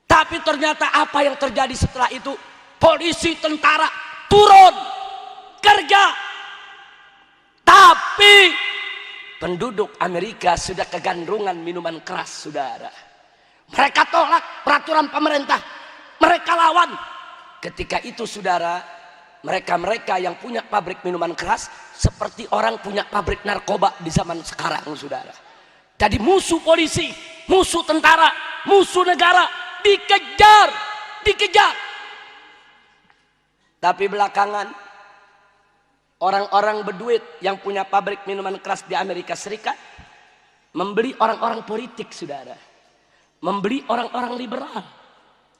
Tapi ternyata apa yang terjadi setelah itu? Polisi, tentara turun kerja. Tapi penduduk Amerika sudah kegandrungan minuman keras, saudara. Mereka tolak peraturan pemerintah, mereka lawan. Ketika itu, saudara, mereka yang punya pabrik minuman keras seperti orang punya pabrik narkoba di zaman sekarang, saudara. Jadi musuh polisi, musuh tentara, musuh negara dikejar. Tapi belakangan orang-orang berduit yang punya pabrik minuman keras di Amerika Serikat membeli orang-orang politik, saudara. Membeli orang-orang liberal.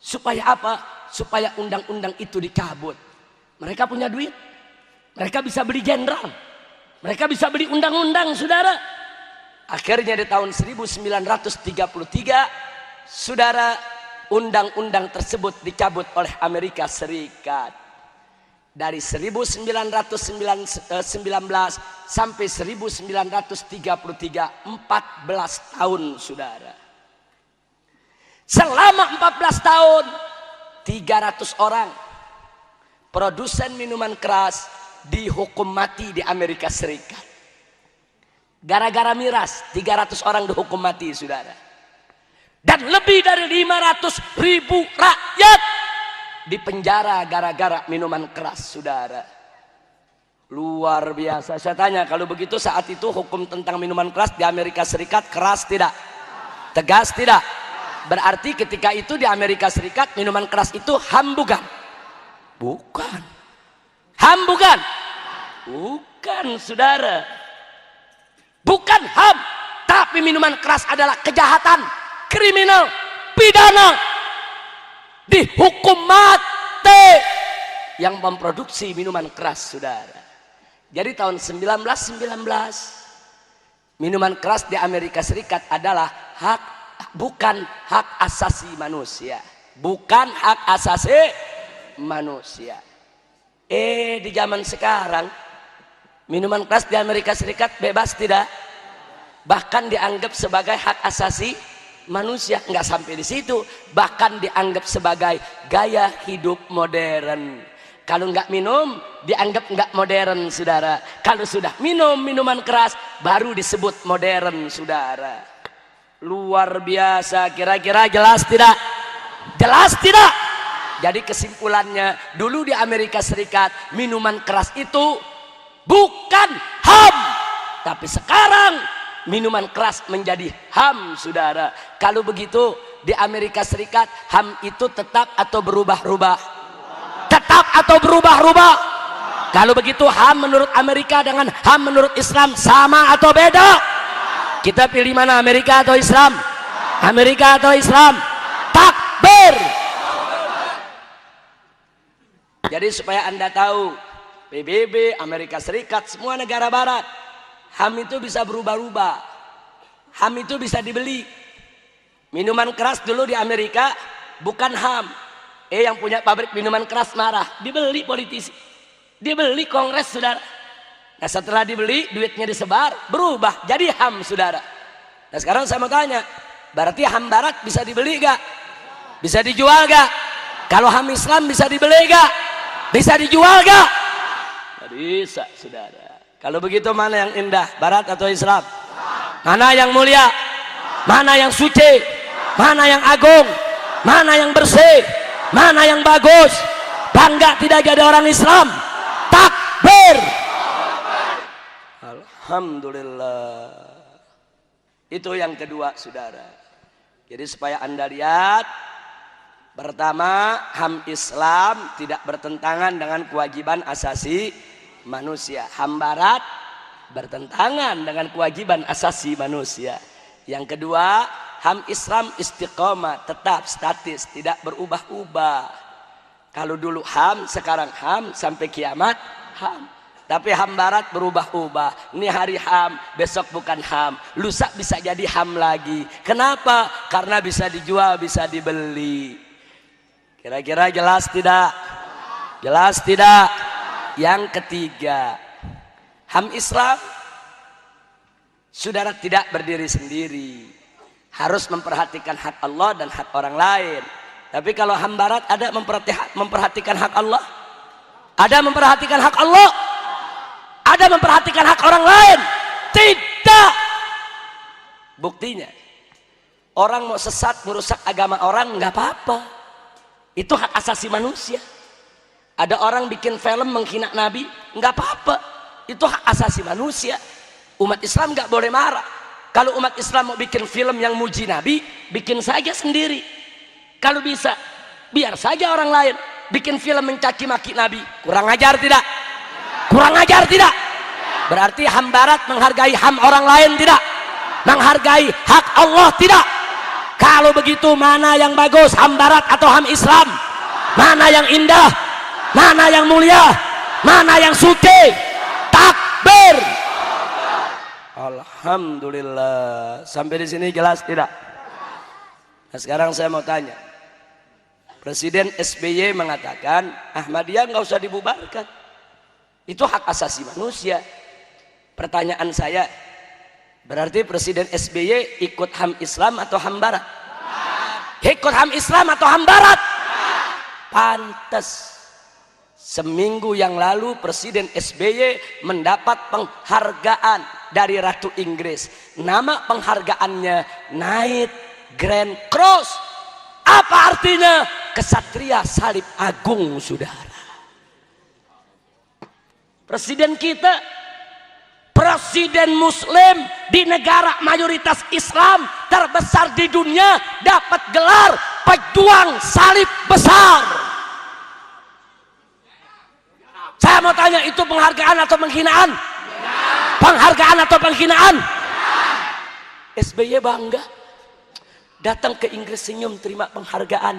Supaya apa? Supaya undang-undang itu dicabut. Mereka punya duit. Mereka bisa beli jenderal. Mereka bisa beli undang-undang, saudara. Akhirnya di tahun 1933, saudara, undang-undang tersebut dicabut oleh Amerika Serikat. Dari 1919 sampai 1933, 14 tahun, saudara. Selama 14 tahun, 300 orang produsen minuman keras dihukum mati di Amerika Serikat. Gara-gara miras, 300 orang dihukum mati, saudara. Dan lebih dari 500.000 rakyat di penjara gara-gara minuman keras, saudara. Luar biasa. Saya tanya, kalau begitu saat itu hukum tentang minuman keras di Amerika Serikat keras tidak? Tegas tidak? Berarti ketika itu di Amerika Serikat minuman keras itu HAM bukan? Bukan. HAM bukan? Bukan, saudara. Bukan HAM, tapi minuman keras adalah kejahatan, kriminal, pidana. Dihukum mati yang memproduksi minuman keras, saudara. Jadi tahun 1919 minuman keras di Amerika Serikat adalah bukan hak asasi manusia. Bukan hak asasi manusia. Di zaman sekarang minuman keras di Amerika Serikat bebas tidak? Bahkan dianggap sebagai hak asasi manusia. Nggak sampai di situ, bahkan dianggap sebagai gaya hidup modern. Kalau nggak minum dianggap nggak modern, saudara. Kalau sudah minum minuman keras baru disebut modern, saudara. Luar biasa. Kira-kira jelas tidak? Jelas tidak? Jadi kesimpulannya, dulu di Amerika Serikat minuman keras itu bukan HAM, tapi sekarang minuman keras menjadi HAM, saudara. Kalau begitu di Amerika Serikat HAM itu tetap atau berubah-ubah? Tetap atau berubah-ubah? Kalau begitu HAM menurut Amerika dengan HAM menurut Islam sama atau beda? Kita pilih mana, Amerika atau Islam? Amerika atau Islam? Takbir! Jadi supaya Anda tahu, PBB, Amerika Serikat, semua negara barat, HAM itu bisa berubah-ubah. HAM itu bisa dibeli. Minuman keras dulu di Amerika bukan HAM. Yang punya pabrik minuman keras marah, dibeli politisi, dibeli Kongres, saudara. Nah setelah dibeli, duitnya disebar, berubah jadi HAM, saudara. Nah sekarang saya mau tanya, berarti HAM barat bisa dibeli gak? Bisa dijual gak? Kalau HAM Islam bisa dibeli gak? Bisa dijual gak? Gak bisa, saudara. Kalau begitu mana yang indah, barat atau Islam? Mana yang mulia? Mana yang suci? Mana yang agung? Mana yang bersih? Mana yang bagus? Bangga tidak jadi orang Islam? Takbir! Alhamdulillah. Itu yang kedua, saudara. Jadi supaya Anda lihat, pertama, HAM Islam tidak bertentangan dengan kewajiban asasi manusia. HAM barat bertentangan dengan kewajiban asasi manusia. Yang kedua, HAM Islam istiqomah, tetap statis, tidak berubah-ubah. Kalau dulu HAM, sekarang HAM, sampai kiamat HAM. Tapi HAM barat berubah-ubah. Ini hari HAM, besok bukan HAM, lusa bisa jadi HAM lagi. Kenapa? Karena bisa dijual, bisa dibeli. Kira-kira jelas tidak? Jelas tidak? Yang ketiga, HAM Islam, saudara tidak berdiri sendiri, harus memperhatikan hak Allah dan hak orang lain. Tapi kalau HAM Barat ada memperhatikan hak Allah? Ada memperhatikan hak Allah? Ada memperhatikan hak orang lain? Tidak. Buktinya, orang mau sesat merusak agama orang nggak apa-apa, itu hak asasi manusia. Ada orang bikin film menghina Nabi, nggak apa-apa, itu hak asasi manusia. Umat Islam nggak boleh marah. Kalau umat Islam mau bikin film yang muji Nabi, bikin saja sendiri. Kalau bisa, biar saja orang lain bikin film mencaci maki Nabi. Kurang ajar tidak? Kurang ajar tidak? Berarti HAM Barat menghargai HAM orang lain tidak? Menghargai hak Allah tidak? Kalau begitu, mana yang bagus, HAM Barat atau HAM Islam? Mana yang indah? Mana yang mulia? Mana yang suci? Takbir. Alhamdulillah. Sampai di sini jelas tidak? Nah, sekarang saya mau tanya. Presiden SBY mengatakan Ahmadiyah nggak usah dibubarkan. Itu hak asasi manusia. Pertanyaan saya, berarti Presiden SBY ikut HAM Islam atau HAM Barat? Ikut HAM Islam atau HAM Barat? Pantas. Seminggu yang lalu Presiden SBY mendapat penghargaan dari Ratu Inggris. Nama penghargaannya Knight Grand Cross. Apa artinya? Kesatria salib agung, saudara. Presiden kita, presiden muslim di negara mayoritas Islam terbesar di dunia, dapat gelar pejuang salib besar. Saya mau tanya, itu penghargaan atau penghinaan? Penghargaan atau penghinaan? SBY bangga datang ke Inggris, senyum terima penghargaan.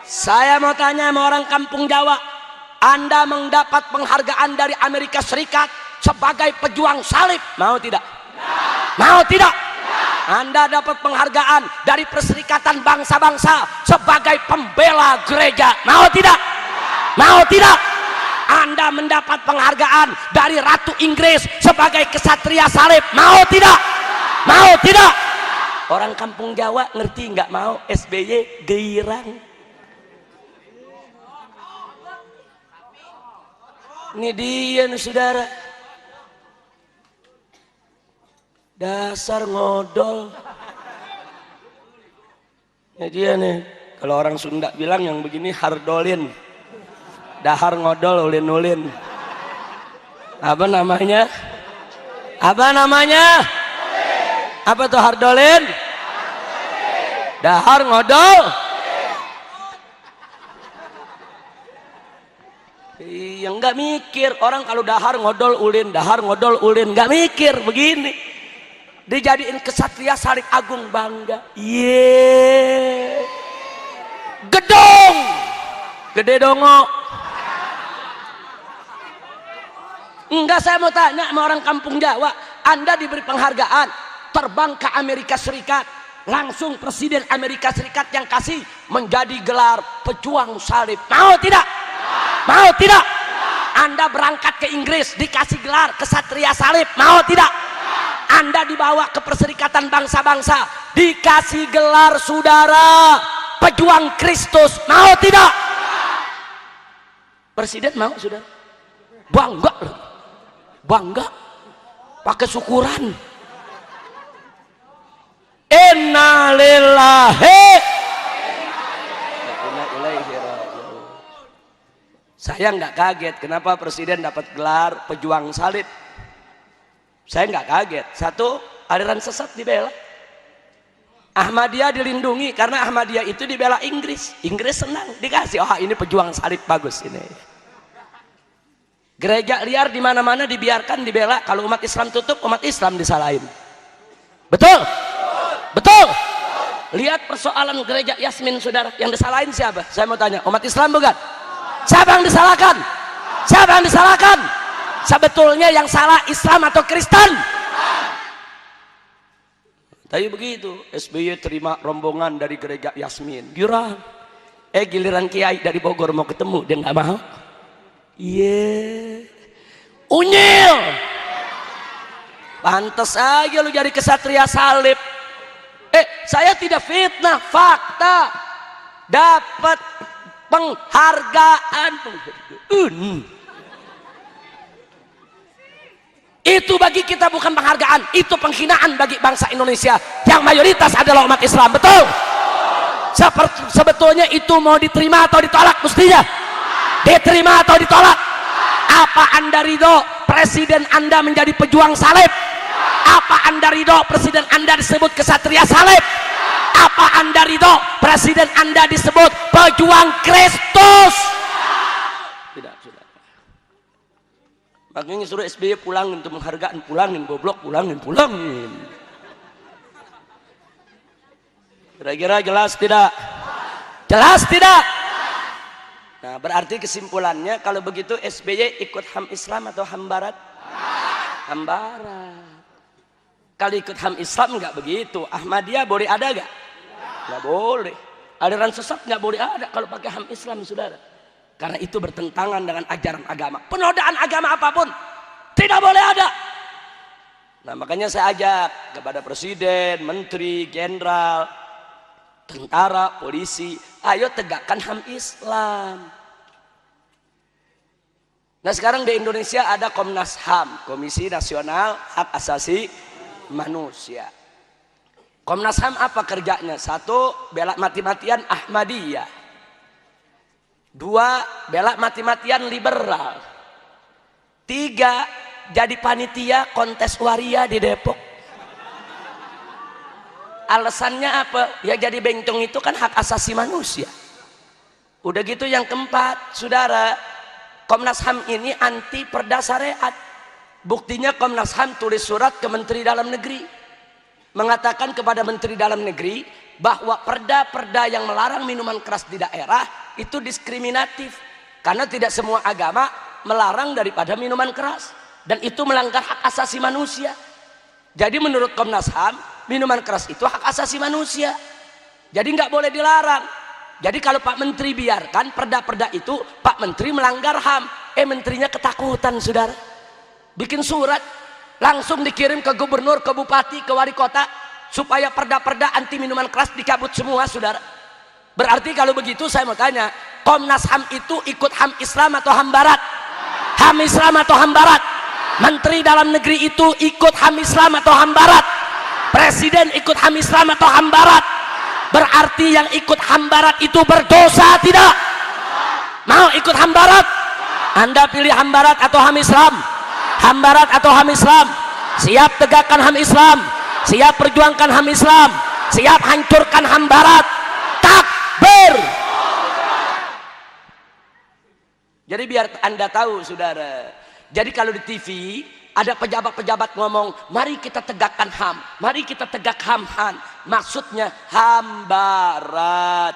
Saya mau tanya sama orang kampung Jawa, Anda mendapat penghargaan dari Amerika Serikat sebagai pejuang salib, mau tidak? Mau tidak? Anda dapat penghargaan dari Perserikatan Bangsa-Bangsa sebagai pembela gereja, mau tidak? Mau tidak? Anda mendapat penghargaan dari Ratu Inggris sebagai kesatria salib, mau tidak? Mau tidak? Orang kampung Jawa ngerti nggak mau? SBY girang. Ini dia nih, saudara. Dasar ngodol. Ya dia nih, kalau orang Sunda bilang yang begini hardolin. Dahar ngodol ulin-ulin. Apa namanya? Apa namanya? Apa tuh hardolin? Dahar ngodol. Iya, nggak mikir. Orang kalau dahar ngodol ulin, dahar ngodol ulin, nggak mikir begini. Dijadiin kesatria salib agung, bangga. Gedong gede dongo. Enggak, saya mau tanya sama orang kampung Jawa, Anda diberi penghargaan terbang ke Amerika Serikat, langsung Presiden Amerika Serikat yang kasih menjadi gelar pejuang salib, mau tidak? Mau tidak? Anda berangkat ke Inggris dikasih gelar kesatria salib, mau tidak? Anda dibawa ke Perserikatan Bangsa-Bangsa dikasih gelar saudara pejuang Kristus, mau tidak? Presiden mau, saudara? Bangga loh. Bangga pakai syukuran. Innalillahi. Saya nggak kaget kenapa presiden dapat gelar pejuang salib. Saya nggak kaget. Satu, aliran sesat dibela. Ahmadiyah dilindungi karena Ahmadiyah itu dibela Inggris. Inggris senang dikasih, oh ini pejuang salib bagus ini. Gereja liar di mana-mana dibiarkan dibela. Kalau umat Islam tutup, umat Islam disalahin. Betul? Betul? Lihat persoalan gereja Yasmin, saudara. Yang disalahin siapa? Saya mau tanya, umat Islam bukan? Siapa yang disalahkan? Siapa yang disalahkan? Sebetulnya yang salah Islam atau Kristen? Tapi begitu, SBY terima rombongan dari gereja Yasmin. Giliran kiai dari Bogor mau ketemu, dia nggak mau. Unyil. Pantes aja lu jadi kesatria salib. Saya tidak fitnah, fakta. Dapat penghargaan. Itu bagi kita bukan penghargaan, itu penghinaan bagi bangsa Indonesia yang mayoritas adalah umat Islam. Betul? Sebetulnya itu mau diterima atau ditolak mestinya? Diterima atau ditolak? Apa Anda ridho presiden Anda menjadi pejuang salib? Apa Anda ridho presiden Anda disebut kesatria salib? Apa Anda ridho presiden Anda disebut pejuang Kristus? Tidak, sudah. Makanya suruh SBY pulangin untuk penghargaan, pulangin goblok, pulangin. Kira-kira jelas tidak? Jelas tidak? Nah, berarti kesimpulannya kalau begitu SBY ikut HAM Islam atau HAM Barat? HAM Barat. Kalau ikut HAM Islam nggak begitu. Ahmadiyah boleh ada nggak? Nggak boleh. Aliran sesat nggak boleh ada kalau pakai HAM Islam, saudara. Karena itu bertentangan dengan ajaran agama. Penodaan agama apapun tidak boleh ada. Nah, makanya saya ajak kepada presiden, menteri, jenderal, tentara, polisi, ayo tegakkan HAM Islam. Nah, sekarang di Indonesia ada Komnas HAM, Komisi Nasional Hak Asasi Manusia. Komnas HAM apa kerjanya? Satu, bela mati-matian Ahmadiyah. Dua, bela mati-matian liberal. Tiga, jadi panitia kontes waria di Depok. Alasannya apa? Ya jadi bencong itu kan hak asasi manusia. Udah gitu yang keempat, saudara, Komnas HAM ini anti perda syariat. Buktinya Komnas HAM tulis surat ke Menteri Dalam Negeri, mengatakan kepada Menteri Dalam Negeri bahwa perda-perda yang melarang minuman keras di daerah itu diskriminatif, karena tidak semua agama melarang daripada minuman keras, dan itu melanggar hak asasi manusia. Jadi menurut Komnas HAM, minuman keras itu hak asasi manusia, jadi nggak boleh dilarang. Jadi kalau Pak Menteri biarkan perda-perda itu, Pak Menteri melanggar HAM. Menterinya ketakutan, saudara, bikin surat langsung dikirim ke gubernur, ke bupati, ke wali kota, supaya perda-perda anti minuman keras dicabut semua, saudara. Berarti kalau begitu saya mau tanya, Komnas HAM itu ikut HAM Islam atau HAM Barat? HAM Islam atau HAM Barat? Menteri Dalam Negeri itu ikut HAM Islam atau HAM Barat? Presiden ikut HAM Islam atau HAM Barat? Berarti yang ikut HAM Barat itu berdosa tidak? Mau ikut HAM Barat? Anda pilih HAM Barat atau HAM Islam? HAM Barat atau HAM Islam? Siap tegakkan HAM Islam, siap perjuangkan HAM Islam, siap hancurkan HAM Barat. Takbir. Jadi biar Anda tahu, saudara, jadi kalau di TV ada pejabat-pejabat ngomong, mari kita tegakkan HAM, mari kita tegak HAM, maksudnya HAM Barat.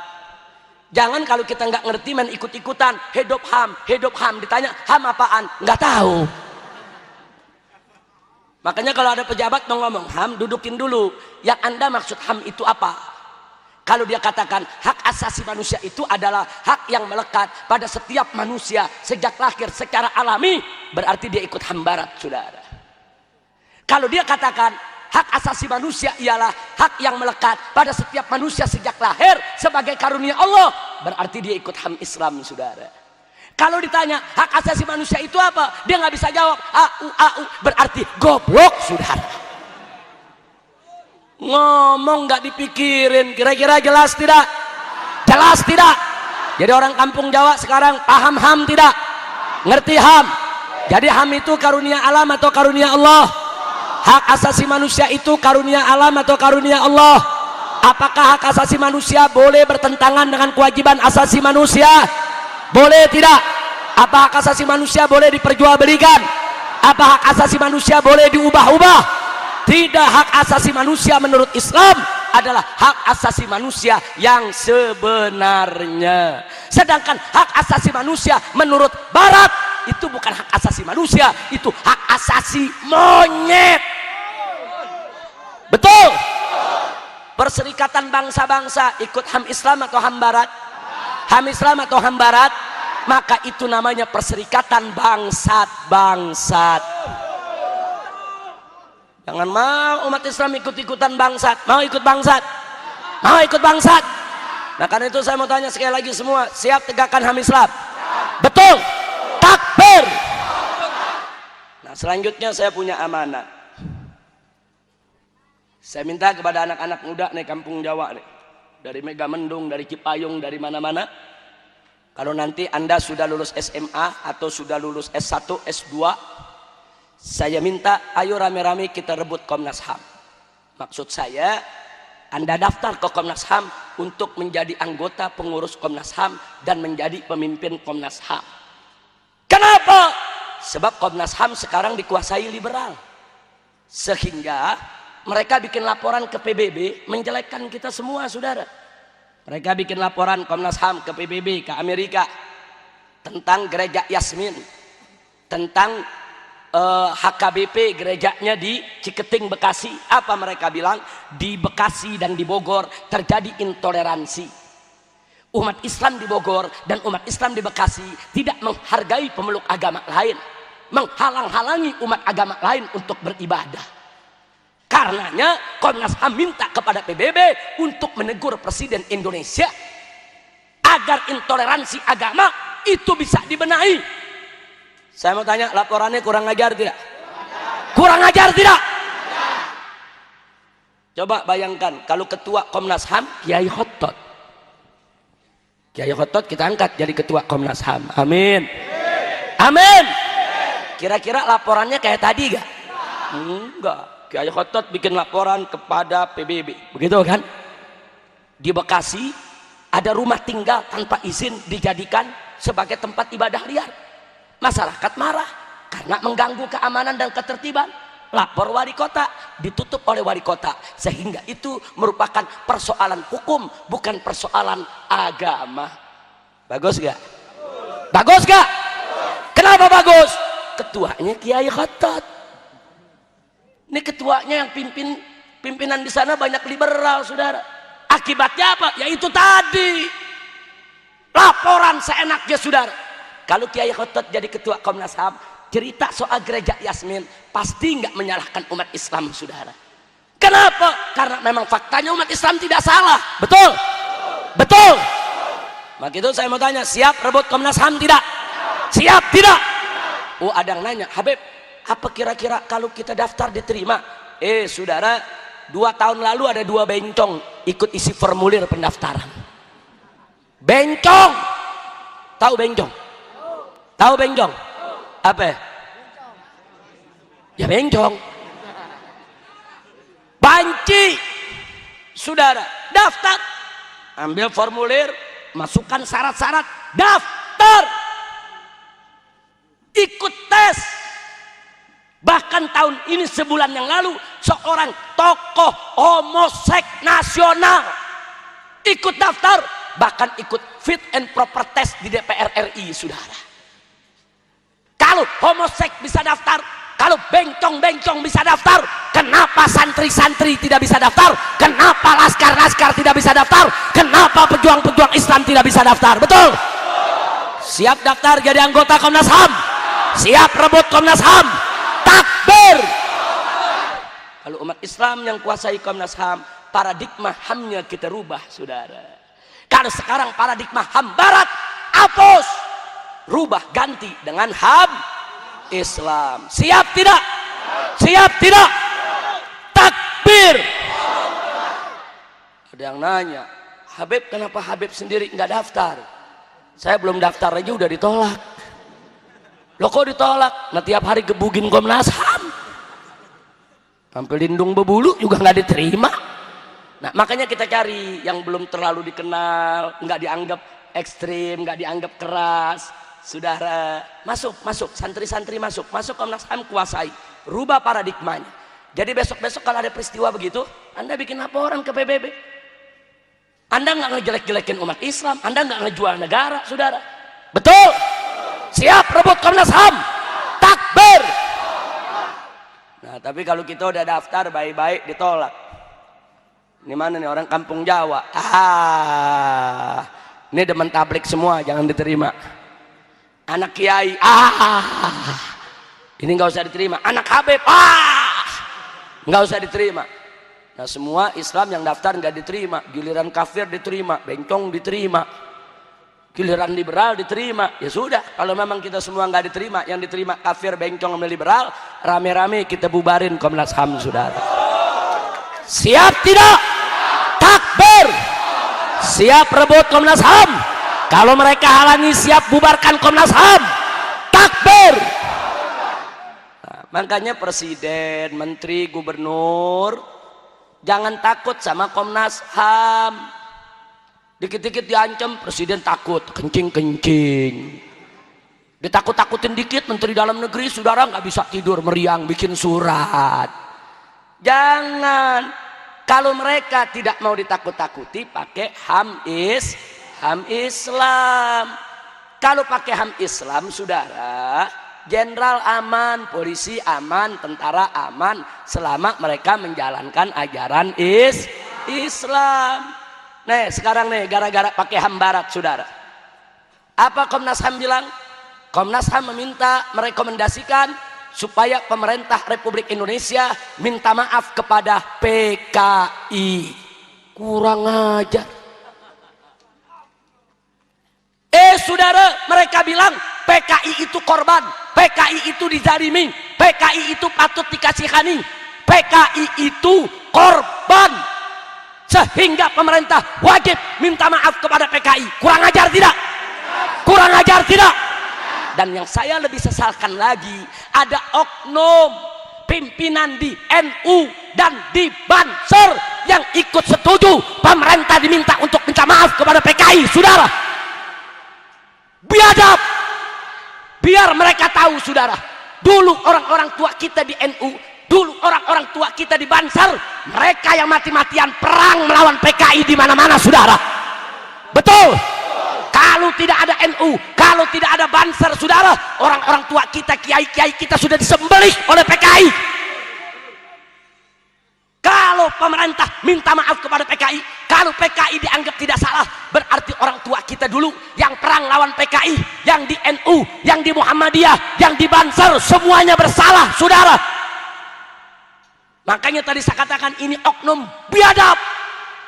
Jangan kalau kita nggak ngerti main ikut-ikutan, hidup HAM, ditanya HAM apaan, nggak tahu. Makanya kalau ada pejabat mau ngomong HAM, dudukin dulu, yang Anda maksud HAM itu apa? Kalau dia katakan hak asasi manusia itu adalah hak yang melekat pada setiap manusia sejak lahir secara alami, berarti dia ikut HAM Barat, saudara. Kalau dia katakan hak asasi manusia ialah hak yang melekat pada setiap manusia sejak lahir sebagai karunia Allah, berarti dia ikut HAM Islam, saudara. Kalau ditanya hak asasi manusia itu apa, dia nggak bisa jawab, berarti goblok, saudara. Ngomong nggak dipikirin, kira-kira jelas tidak? Jelas tidak? Jadi orang kampung Jawa sekarang paham HAM tidak? Ngerti HAM? Jadi HAM itu karunia alam atau karunia Allah? Hak asasi manusia itu karunia alam atau karunia Allah? Apakah hak asasi manusia boleh bertentangan dengan kewajiban asasi manusia? Boleh tidak? Apa hak asasi manusia boleh diperjualbelikan? Apa hak asasi manusia boleh diubah-ubah? Tidak, hak asasi manusia menurut Islam adalah hak asasi manusia yang sebenarnya. Sedangkan hak asasi manusia menurut Barat itu bukan hak asasi manusia, itu hak asasi monyet. Betul? Perserikatan bangsa-bangsa ikut HAM Islam atau HAM Barat? HAM Islam atau HAM Barat? Maka itu namanya perserikatan bangsat-bangsat. Jangan mau umat Islam ikut-ikutan bangsat. Mau ikut bangsat? Mau ikut bangsat? Nah karena itu saya mau tanya sekali lagi semua, siap tegakkan HAM Islam? Betul? Takbir! Nah selanjutnya saya punya amanah. Saya minta kepada anak-anak muda nih kampung Jawa nih, dari Megamendung, dari Cipayung, dari mana-mana, kalau nanti Anda sudah lulus SMA atau sudah lulus S1, S2, saya minta ayo rame-rame kita rebut Komnas HAM. Maksud saya, Anda daftar ke Komnas HAM untuk menjadi anggota pengurus Komnas HAM dan menjadi pemimpin Komnas HAM. Kenapa? Sebab Komnas HAM sekarang dikuasai liberal. Sehingga mereka bikin laporan ke PBB menjelekkan kita semua, saudara. Mereka bikin laporan Komnas HAM ke PBB, ke Amerika, tentang gereja Yasmin, tentang HKBP gerejanya di Ciketing, Bekasi. Apa mereka bilang? Di Bekasi dan di Bogor terjadi intoleransi. Umat Islam di Bogor dan umat Islam di Bekasi tidak menghargai pemeluk agama lain, menghalang-halangi umat agama lain untuk beribadah. Karenanya Komnas HAM minta kepada PBB untuk menegur Presiden Indonesia agar intoleransi agama itu bisa dibenahi. Saya mau tanya, laporannya kurang ajar tidak? Kurang ajar tidak? Coba bayangkan kalau ketua Komnas HAM Kiai Khotot. Kiai Khotot kita angkat jadi ketua Komnas HAM. Amin. Amin. Kira-kira laporannya kayak tadi gak? Enggak. Kiai Khotot bikin laporan kepada PBB, begitu kan? Di Bekasi ada rumah tinggal tanpa izin dijadikan sebagai tempat ibadah liar. Masyarakat marah karena mengganggu keamanan dan ketertiban. Lapor wali kota, ditutup oleh wali kota, sehingga itu merupakan persoalan hukum, bukan persoalan agama. Bagus gak? Bagus gak? Kenapa bagus? Ketuanya Kiai Khotot. Ini ketuanya yang pimpinan di sana banyak liberal, saudara. Akibatnya apa? Ya itu tadi, laporan seenaknya, saudara. Kalau Kiai Khotot jadi ketua Komnas HAM, cerita soal gereja Yasmin, pasti nggak menyalahkan umat Islam, saudara. Kenapa? Karena memang faktanya umat Islam tidak salah. Betul? Betul? Maka itu saya mau tanya, siap rebut Komnas HAM tidak? Siap tidak? Oh ada yang nanya, Habib, apa kira-kira kalau kita daftar diterima? Saudara, 2 tahun lalu ada 2 bencong ikut isi formulir pendaftaran. Bencong, tahu bencong? Tahu bencong? Apa? Ya bencong. Banci, saudara, daftar, ambil formulir, masukkan syarat-syarat, daftar, ikut tes. Bahkan tahun ini sebulan yang lalu seorang tokoh homoseks nasional ikut daftar, bahkan ikut fit and proper test di DPR RI, saudara. Kalau homoseks bisa daftar, kalau bencong-bencong bisa daftar, kenapa santri-santri tidak bisa daftar? Kenapa laskar-laskar tidak bisa daftar? Kenapa pejuang-pejuang Islam tidak bisa daftar? Betul? Siap daftar jadi anggota Komnas HAM? Siap rebut Komnas HAM? Takbir! Kalau umat Islam yang kuasai Komnas HAM, paradigma HAM-nya kita rubah, saudara. Kalau sekarang paradigma HAM Barat, hapus, rubah ganti dengan HAM Islam. Siap tidak? Siap tidak? Takbir! Ada yang nanya, Habib, kenapa Habib sendiri nggak daftar? Saya belum daftar aja udah ditolak. Loh kok ditolak? Nah tiap hari gebugin Komnas HAM, sampai lindung bebulu juga nggak diterima. Nah makanya kita cari yang belum terlalu dikenal, nggak dianggap ekstrim, nggak dianggap keras. Saudara, masuk, santri-santri masuk Komnas HAM, kuasai, rubah paradigmanya. Jadi besok-besok kalau ada peristiwa begitu, Anda bikin laporan ke PBB. Anda nggak ngejelek-jelekin umat Islam, Anda nggak ngejual negara, saudara. Betul? Siap rebut Komnas HAM? Takbir! Nah tapi kalau kita udah daftar baik-baik ditolak. Ini mana nih orang kampung Jawa? Ini demen tablik semua, jangan diterima. Anak kiai, ini nggak usah diterima. Anak Habib, nggak usah diterima. Nah semua Islam yang daftar nggak diterima. Giliran kafir diterima, bencong diterima, giliran liberal diterima. Ya sudah, kalau memang kita semua nggak diterima, yang diterima kafir, bencong, sama liberal, rame-rame kita bubarin Komnas HAM, saudara. Siap tidak? Takbir. Siap rebut Komnas HAM. Kalau mereka halangi, siap bubarkan Komnas HAM. Takbir. Nah, makanya presiden, menteri, gubernur jangan takut sama Komnas HAM. Dikit-dikit diancam, presiden takut, kencing-kencing. Ditakut-takutin dikit, menteri dalam negeri, saudara nggak bisa tidur, meriang, bikin surat. Jangan. Kalau mereka tidak mau ditakut-takuti, pakai HAM Islam. Kalau pakai HAM Islam, saudara, jenderal aman, polisi aman, tentara aman, selama mereka menjalankan ajaran Islam. Nih sekarang nih, gara-gara pakai HAM Barat, saudara, apa Komnas HAM bilang? Komnas HAM meminta, merekomendasikan supaya pemerintah Republik Indonesia minta maaf kepada PKI. Kurang ajar. Saudara, mereka bilang PKI itu korban, PKI itu dizalimi, PKI itu patut dikasihani, PKI itu korban, sehingga pemerintah wajib minta maaf kepada PKI. Kurang ajar tidak? Kurang ajar tidak? Dan yang saya lebih sesalkan lagi, ada oknum pimpinan di NU dan di Banser yang ikut setuju pemerintah diminta untuk minta maaf kepada PKI, saudara. Biadab. Biar mereka tahu, saudara, dulu orang-orang tua kita di NU, dulu orang-orang tua kita di Banser, mereka yang mati-matian perang melawan PKI di mana-mana, saudara. Betul. Kalau tidak ada NU, kalau tidak ada Banser, saudara, orang-orang tua kita, kiai-kiai kita sudah disembelih oleh PKI. Kalau pemerintah minta maaf kepada PKI, kalau PKI dianggap tidak salah, berarti orang tua kita dulu yang perang lawan PKI, yang di NU, yang di Muhammadiyah, yang di Banser, semuanya bersalah, saudara. Makanya tadi saya katakan ini oknum biadab,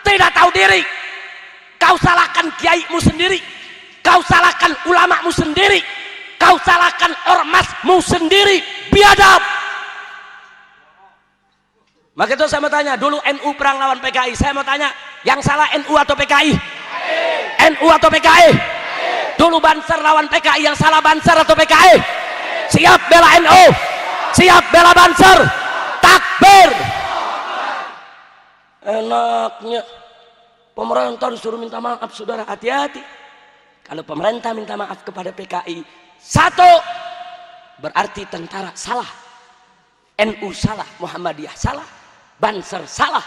tidak tahu diri. Kau salahkan kiaimu sendiri, kau salahkan ulamamu sendiri, kau salahkan ormasmu sendiri, biadab. Maka itu saya mau tanya, dulu NU perang lawan PKI, saya mau tanya, yang salah NU atau PKI? NU atau PKI? Dulu Banser lawan PKI, yang salah Banser atau PKI? Siap bela NU, siap bela Banser, takbir. Enaknya pemerintah disuruh minta maaf, saudara. Hati-hati. Kalau pemerintah minta maaf kepada PKI, satu, berarti tentara salah, NU salah, Muhammadiyah salah, Banser salah,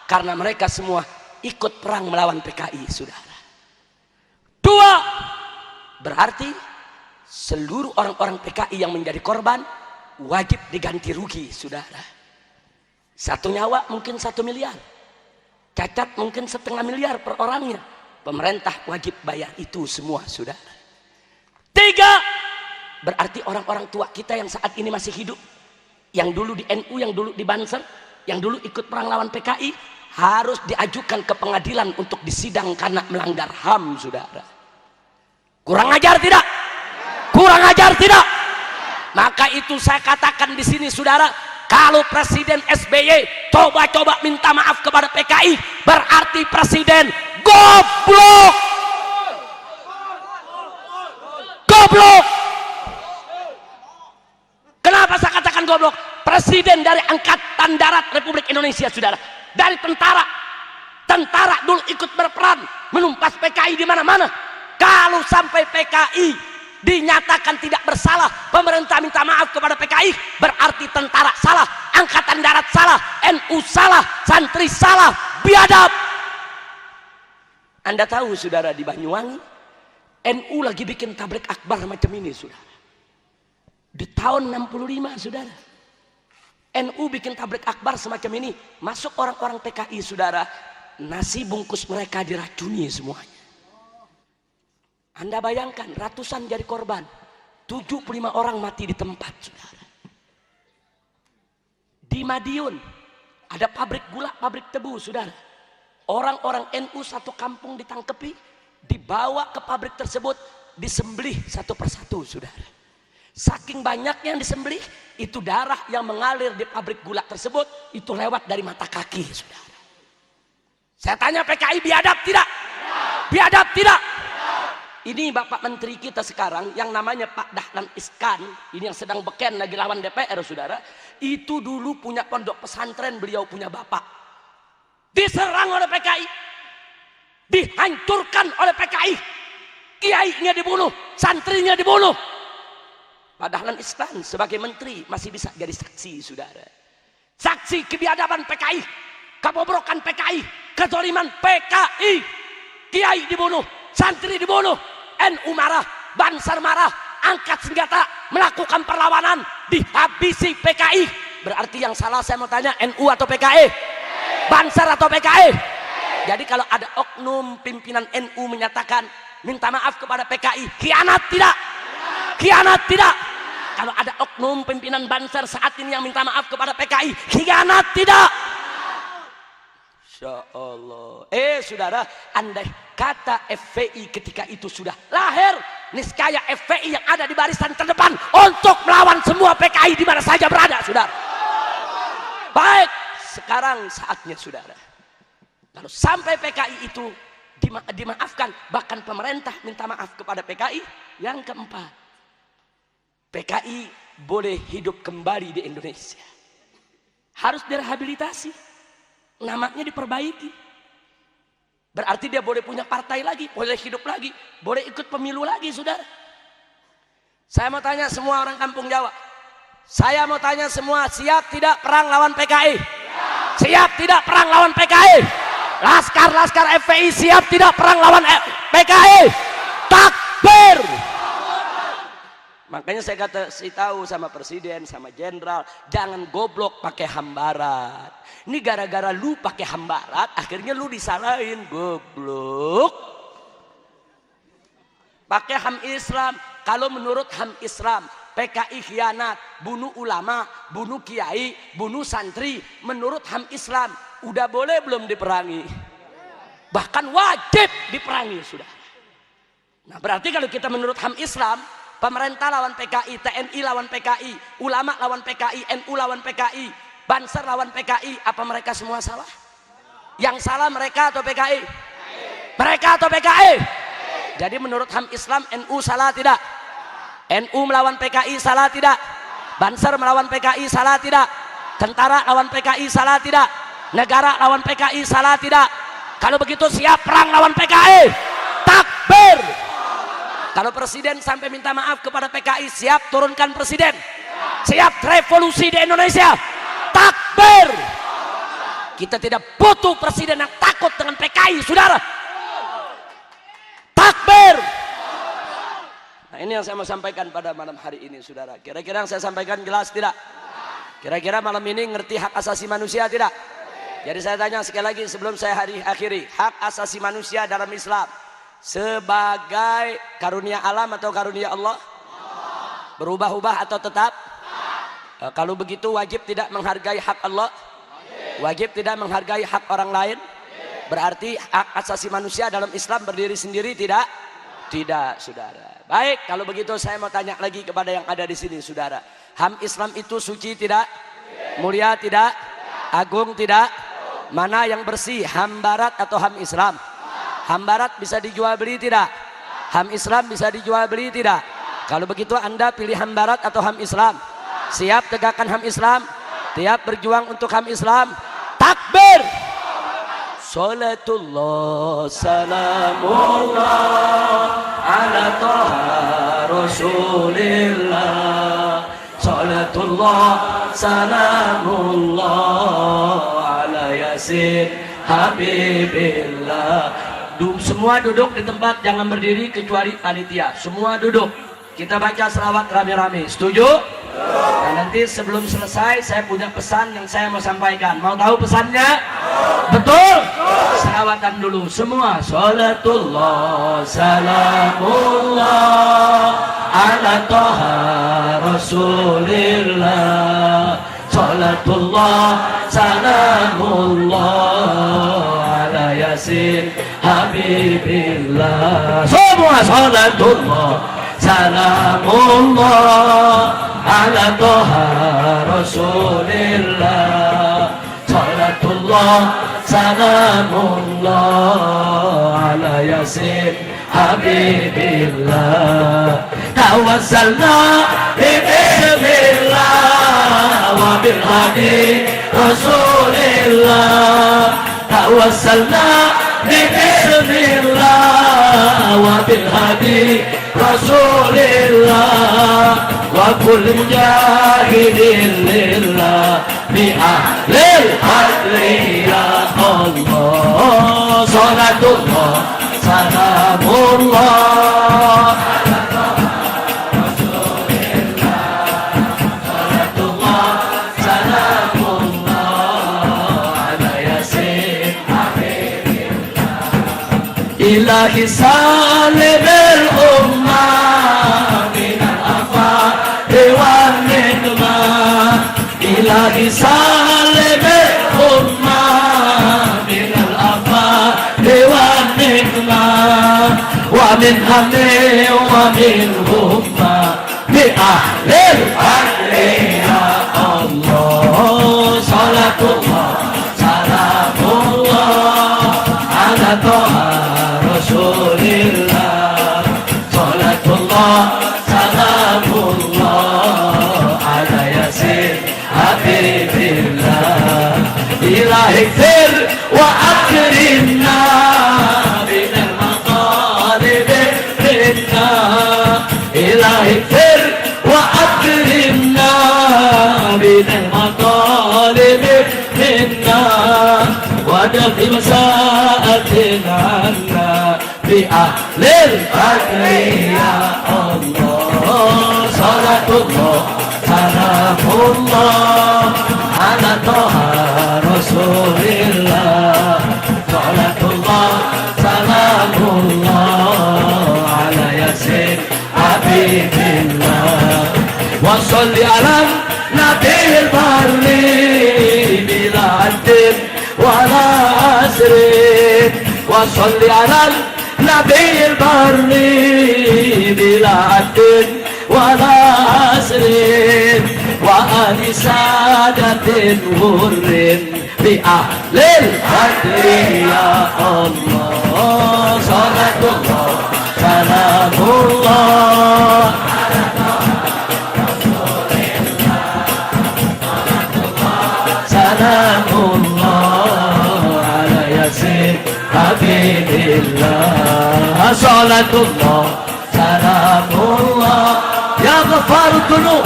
karena mereka semua ikut perang melawan PKI, saudara. Dua, berarti seluruh orang-orang PKI yang menjadi korban wajib diganti rugi, saudara. Satu nyawa mungkin 1 miliar, cacat mungkin 1,5 miliar per orangnya. Pemerintah wajib bayar itu semua, saudara. Tiga, berarti orang-orang tua kita yang saat ini masih hidup, yang dulu di NU, yang dulu di Banser, yang dulu ikut perang lawan PKI, harus diajukan ke pengadilan untuk disidang karena melanggar HAM, saudara. Kurang ajar tidak? Kurang ajar tidak? Maka itu saya katakan di sini, saudara, kalau Presiden SBY coba-coba minta maaf kepada PKI, berarti Presiden goblok. Goblok. Kenapa saya katakan goblok? Presiden dari Angkatan Darat Republik Indonesia, saudara, dari tentara dulu ikut berperan menumpas PKI di mana-mana. Kalau sampai PKI dinyatakan tidak bersalah, pemerintah minta maaf kepada PKI, berarti tentara salah, Angkatan Darat salah, NU salah, santri salah, biadab. Anda tahu, saudara, di Banyuwangi NU lagi bikin tablik akbar macam ini, saudara. Di tahun 65, saudara, NU bikin tablik akbar semacam ini, masuk orang-orang PKI, saudara, nasi bungkus mereka diracuni semuanya. Anda bayangkan ratusan jadi korban, 75 orang mati di tempat, saudara. Di Madiun ada pabrik gula, pabrik tebu, saudara. Orang-orang NU satu kampung ditangkepi, dibawa ke pabrik tersebut, disembelih satu persatu, saudara. Saking banyaknya yang disembelih, itu darah yang mengalir di pabrik gula tersebut, itu lewat dari mata kaki, saudara. Saya tanya PKI biadab tidak? Biadab tidak? Ini Bapak Menteri kita sekarang yang namanya Pak Dahlan Iskan, ini yang sedang beken lagi lawan DPR, saudara. Itu dulu punya pondok pesantren, beliau punya bapak. Diserang oleh PKI, dihancurkan oleh PKI, kiainya dibunuh, santrinya dibunuh. Pak Dahlan Iskan sebagai menteri masih bisa jadi saksi, saudara. Saksi kebiadaban PKI, kebobrokan PKI, kezaliman PKI. Kiai dibunuh, santri dibunuh, NU marah, Bansar marah, angkat senjata, melakukan perlawanan, dihabisi PKI. Berarti yang salah, saya mau tanya, NU atau PKI? Bansar atau PKI? Jadi kalau ada oknum pimpinan NU menyatakan minta maaf kepada PKI, khianat tidak? Khianat tidak? Kalau ada oknum pimpinan Bansar saat ini yang minta maaf kepada PKI, khianat tidak? Insya Allah. Saudara, andai kata FPI ketika itu sudah lahir, niscaya FPI yang ada di barisan terdepan untuk melawan semua PKI di mana saja berada, saudara. Baik, sekarang saatnya, saudara. Lalu sampai PKI itu dimaafkan, bahkan pemerintah minta maaf kepada PKI. Yang keempat, PKI boleh hidup kembali di Indonesia. Harus direhabilitasi, namanya diperbaiki. Berarti dia boleh punya partai lagi, boleh hidup lagi, boleh ikut pemilu lagi, saudara. Saya mau tanya semua orang kampung Jawa, saya mau tanya semua, siap tidak perang lawan PKI? Siap tidak perang lawan PKI? Laskar-laskar FPI siap tidak perang lawan PKI? Takbir! Makanya saya kasih tahu sama presiden, sama jenderal, jangan goblok pakai HAM Barat. Ini gara-gara lu pakai HAM Barat, akhirnya lu disalahin, goblok. Pakai HAM Islam. Kalau menurut HAM Islam, PKI khianat, bunuh ulama, bunuh kiai, bunuh santri. Menurut HAM Islam, udah boleh belum diperangi? Bahkan wajib diperangi, sudah. Nah, berarti kalau kita menurut HAM Islam, pemerintah lawan PKI, TNI lawan PKI, ulama lawan PKI, NU lawan PKI, Bansar lawan PKI, apa mereka semua salah? Yang salah mereka atau PKI? Mereka atau PKI? Jadi menurut HAM Islam, NU salah tidak? NU melawan PKI salah tidak? Bansar melawan PKI salah tidak? Tentara lawan PKI salah tidak? Negara lawan PKI salah tidak? Kalau begitu siap perang lawan PKI? Takbir! Kalau presiden sampai minta maaf kepada PKI, siap turunkan presiden? Siap revolusi di Indonesia? Takbir! Kita tidak butuh presiden yang takut dengan PKI, saudara. Takbir! Nah, ini yang saya mau sampaikan pada malam hari ini, saudara. Kira-kira yang saya sampaikan jelas tidak? Kira-kira malam ini ngerti hak asasi manusia tidak? Jadi saya tanya sekali lagi sebelum saya akhiri, hak asasi manusia dalam Islam sebagai karunia alam atau karunia Allah? Berubah-ubah atau tetap? Kalau begitu wajib tidak menghargai hak Allah? Wajib tidak menghargai hak orang lain? Berarti hak asasi manusia dalam Islam berdiri sendiri tidak? Tidak, saudara. Baik, kalau begitu saya mau tanya lagi kepada yang ada di sini, saudara. HAM Islam itu suci tidak? Mulia tidak? Agung tidak? Mana yang bersih, HAM Barat atau HAM Islam? HAM Barat bisa dijual beli tidak? HAM Islam bisa dijual beli tidak? Kalau begitu Anda pilih HAM Barat atau HAM Islam? Siap tegakkan HAM Islam? Siap berjuang untuk HAM Islam? Takbir! Salatullah salamullah ala taha rasulillah. Salatullah salamullah ala yasin habibillah. Semua duduk di tempat, jangan berdiri kecuali panitia. Semua duduk. Kita baca selawat rame-rame. Setuju? Nah, nanti sebelum selesai saya punya pesan yang saya mau sampaikan. Mau tahu pesannya? Betul? selawatan dulu semua. Salatullah salamullah ala toha rasulillah. Salatullah salamullah ala yasin habibillah. Semua salatullah salamullah ala toha rasulillah. Salatullah salamullah ala yasin habibillah. Tawassalna bismillah wa bil hadi rasulillah. Tawassalna bismillah wa bil hadi rasulillah. Wa kulli mujahidin lillah bi ahlil hadri ya Allah. Salatullah salamullah ilahi salimil ummah minal afati wan nikmah. Ilahi salimil ummah minal afati wan nikmah. Wa min hamdi wa min humma bi ahlil hadri ya Allah. Salatullah salamullah ala toha rasulillah. Salatullah salamullah ala yasin habibillah. Ilahi fir wa akrimna binal maqalib minna. Ilahi fir wa akrimna binal maqalib minna. Wadfi masa'atin anna bi ahlil hadri ya Allah. Salatullah salamullah ala toha rasulillah. Salatullah salamullah ala yasin habibillah. Wa salli ala nabiyil barri bila addin wala asrin. Wa salli ala nabiyil barri bila addin wala asrin. Wa ali sadatin hurrin bi ahlil hadri ya Allah. Salatullah salamullah salamullah ala yasin habibillah. Salatullah salamullah ya ghafarud dunub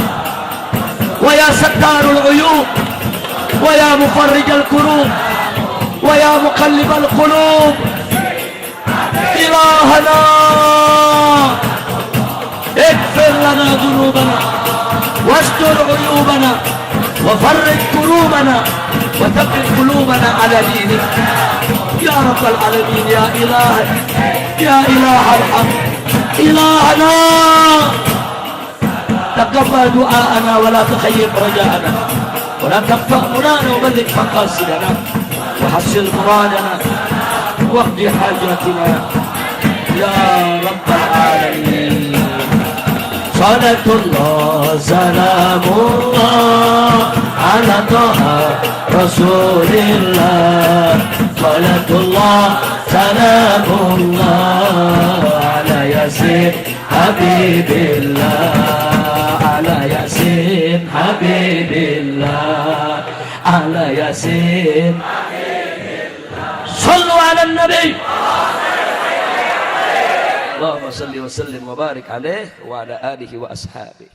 wa ya sattarul uyub wa ya mufarrijal kurub wa ya muqallibal qulub. Ilahana اغفر لنا ذنوبنا واستر عيوبنا وفرج كروبنا وثبت قلوبنا على دينك يا رب العالمين. يا إله يا إله الحق إلهنا تقبل دعاءنا ولا تخيب رجاءنا ولا تقطع منانا وبلغ مقاصدنا وحصل مرادنا واقض حاجاتنا يا رب العالمين. Salatullah salamullah ala toha rasulillah. Salatullah salamullah ala yasin habibillah. Ala yasin habibillah. Ala yasin habibillah. Sallu ala nabi. Allahumma salli wa sallim wa barik alaihi wa ala alihi wa ashabihi.